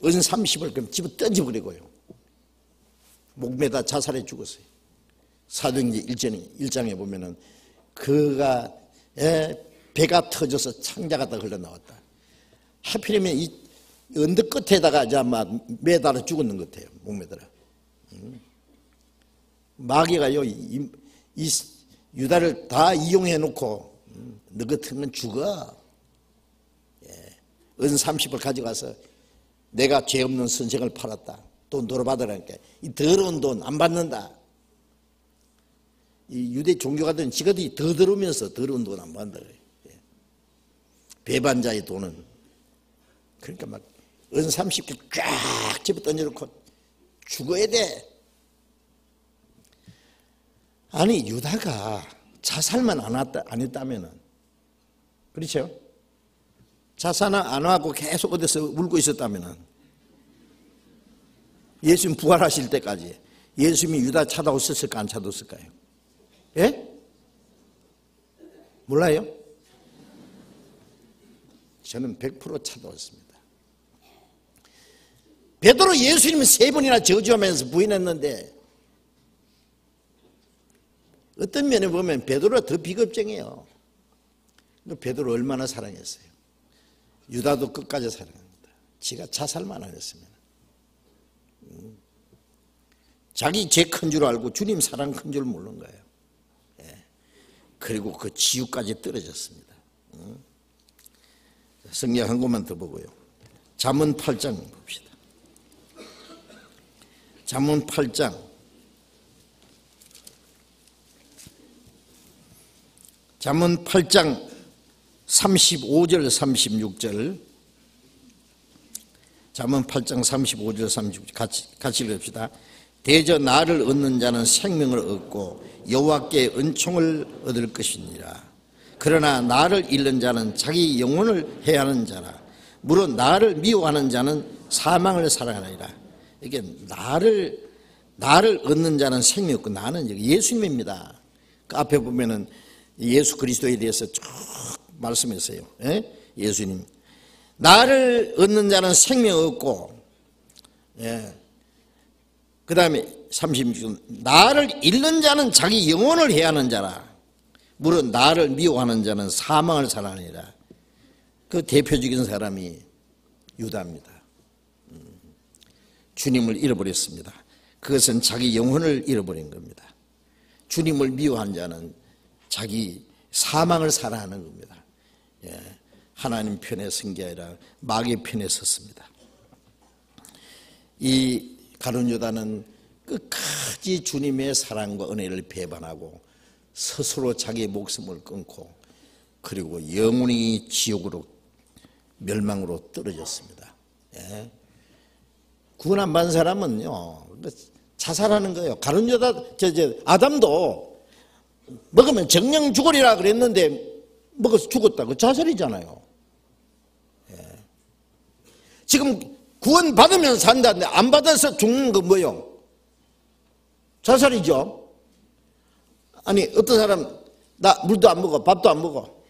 은 30을 그럼 집어 던져버리고요. 목매다 자살해 죽었어요. 사도행전 1장에 보면은 그가, 예? 배가 터져서 창자가 다 흘러나왔다. 하필이면 이 언덕 끝에다가 이제 아마 매달아 죽었는 것 같아요. 목매달아. 마귀가요, 이 유다를 다 이용해 놓고, 너 같으면 죽어. 예. 은 30을 가져가서 내가 죄 없는 선생을 팔았다. 돈 돌아받으라니까. 이 더러운 돈 안 받는다. 이 유대 종교가들은 지가들이 더 더러우면서 더러운 돈 안 받는다. 예. 배반자의 돈은. 그러니까 막 은 30개 쫙 집어 던져놓고 죽어야 돼. 아니 유다가 자살만 안 했다면은, 그렇죠? 자살 안 하고 계속 어디서 울고 있었다면은, 예수님 부활하실 때까지 예수님이 유다 찾아오셨을까 안 찾아왔을까요? 예? 몰라요? 저는 100% 찾아왔습니다. 베드로 예수님은 3번이나 저주하면서 부인했는데, 어떤 면에 보면 베드로가 더 비겁정해요. 베드로 얼마나 사랑했어요. 유다도 끝까지 사랑합니다. 지가 자살만 안 했으면. 자기 죄 큰 줄 알고 주님 사랑 큰 줄 모르는 거예요. 예. 그리고 그 지옥까지 떨어졌습니다. 성경 한 곳만 더 보고요. 잠언 8장 봅시다. 잠언 8장 35절 36절, 잠언 8장 35절 36절 같이 읽읍시다. 대저 나를 얻는 자는 생명을 얻고 여호와께 은총을 얻을 것이니라. 그러나 나를 잃는 자는 자기 영혼을 해하는 자라. 물론 나를 미워하는 자는 사망을 사랑하리라. 이게 나를 얻는 자는 생명이 없고, 나는 예수님입니다. 그 앞에 보면은 예수 그리스도에 대해서 쭉 말씀했어요. 예? 예수님, 나를 얻는 자는 생명 없고, 예. 그 다음에 36절, 나를 잃는 자는 자기 영혼을 해하는 자라. 물론 나를 미워하는 자는 사망을 사랑하니라. 그 대표적인 사람이 유다입니다. 주님을 잃어버렸습니다. 그것은 자기 영혼을 잃어버린 겁니다. 주님을 미워한 자는 자기 사망을 사랑하는 겁니다. 예, 하나님 편에 선 게 아니라 마귀의 편에 섰습니다. 이 가룟 유다는 끝까지 주님의 사랑과 은혜를 배반하고 스스로 자기의 목숨을 끊고, 그리고 영원히 지옥으로, 멸망으로 떨어졌습니다. 예. 구원 안 받은 사람은요, 자살하는 거예요. 가룟 유다, 아담도 먹으면 정령 죽으리라 그랬는데 먹어서 죽었다고 자살이잖아요. 예. 지금 구원 받으면 산다는데 안 받아서 죽는 거 뭐요? 자살이죠. 아니 어떤 사람, 나 물도 안 먹어, 밥도 안 먹어,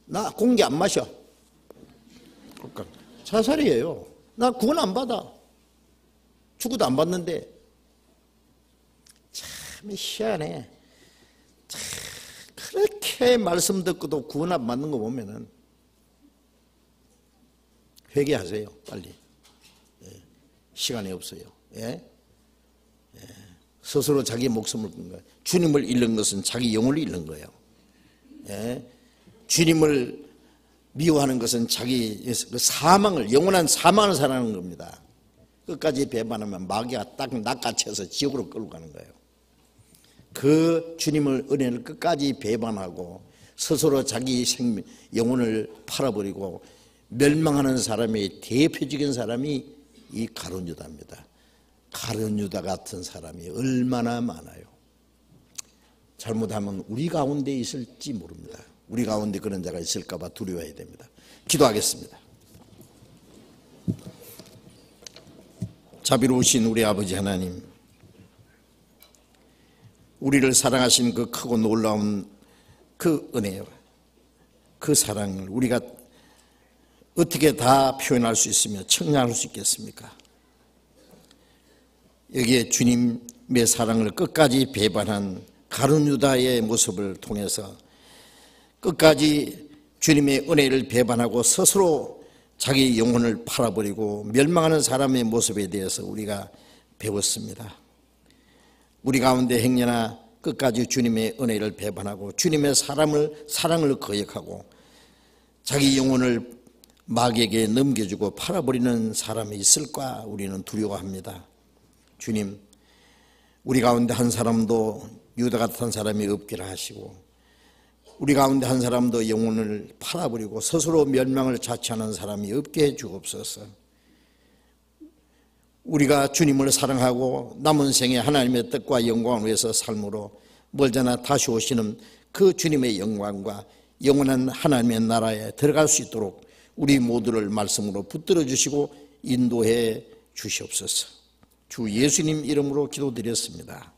나 공기 안 마셔, 그러니까 자살이에요. 나 구원 안 받아. 죽어도 안 받는데. 참 희한해. 참 그렇게 말씀 듣고도 구원 안 받는 거 보면은 회개하세요, 빨리. 시간이 없어요. 예? 스스로 자기 목숨을 건 거예요. 주님을 잃는 것은 자기 영혼을 잃는 거예요. 예? 주님을 미워하는 것은 자기 사망을, 영원한 사망을 살아가는 겁니다. 끝까지 배반하면 마귀가 딱 낚아채서 지옥으로 끌고 가는 거예요. 그 주님을 은혜를 끝까지 배반하고 스스로 자기 생명, 영혼을 팔아버리고 멸망하는 사람의 대표적인 사람이 이 가룟 유다입니다. 가룟 유다 같은 사람이 얼마나 많아요. 잘못하면 우리 가운데 있을지 모릅니다. 우리 가운데 그런 자가 있을까 봐 두려워해야 됩니다. 기도하겠습니다. 자비로우신 우리 아버지 하나님, 우리를 사랑하신 그 크고 놀라운 그 은혜와 그 사랑을 우리가 어떻게 다 표현할 수 있으며 청량할 수 있겠습니까? 여기에 주님의 사랑을 끝까지 배반한 가룟 유다의 모습을 통해서 끝까지 주님의 은혜를 배반하고 스스로 자기 영혼을 팔아버리고 멸망하는 사람의 모습에 대해서 우리가 배웠습니다. 우리 가운데 행여나 끝까지 주님의 은혜를 배반하고 주님의 사랑을 거역하고 자기 영혼을 마귀에게 넘겨주고 팔아버리는 사람이 있을까 우리는 두려워합니다. 주님, 우리 가운데 한 사람도 유다 같은 사람이 없기를 하시고 우리 가운데 한 사람도 영혼을 팔아버리고 스스로 멸망을 자처하는 사람이 없게 해 주옵소서. 우리가 주님을 사랑하고 남은 생에 하나님의 뜻과 영광을 위해서 삶으로 멀잖아 다시 오시는 그 주님의 영광과 영원한 하나님의 나라에 들어갈 수 있도록 우리 모두를 말씀으로 붙들어 주시고 인도해 주시옵소서. 주 예수님 이름으로 기도드렸습니다.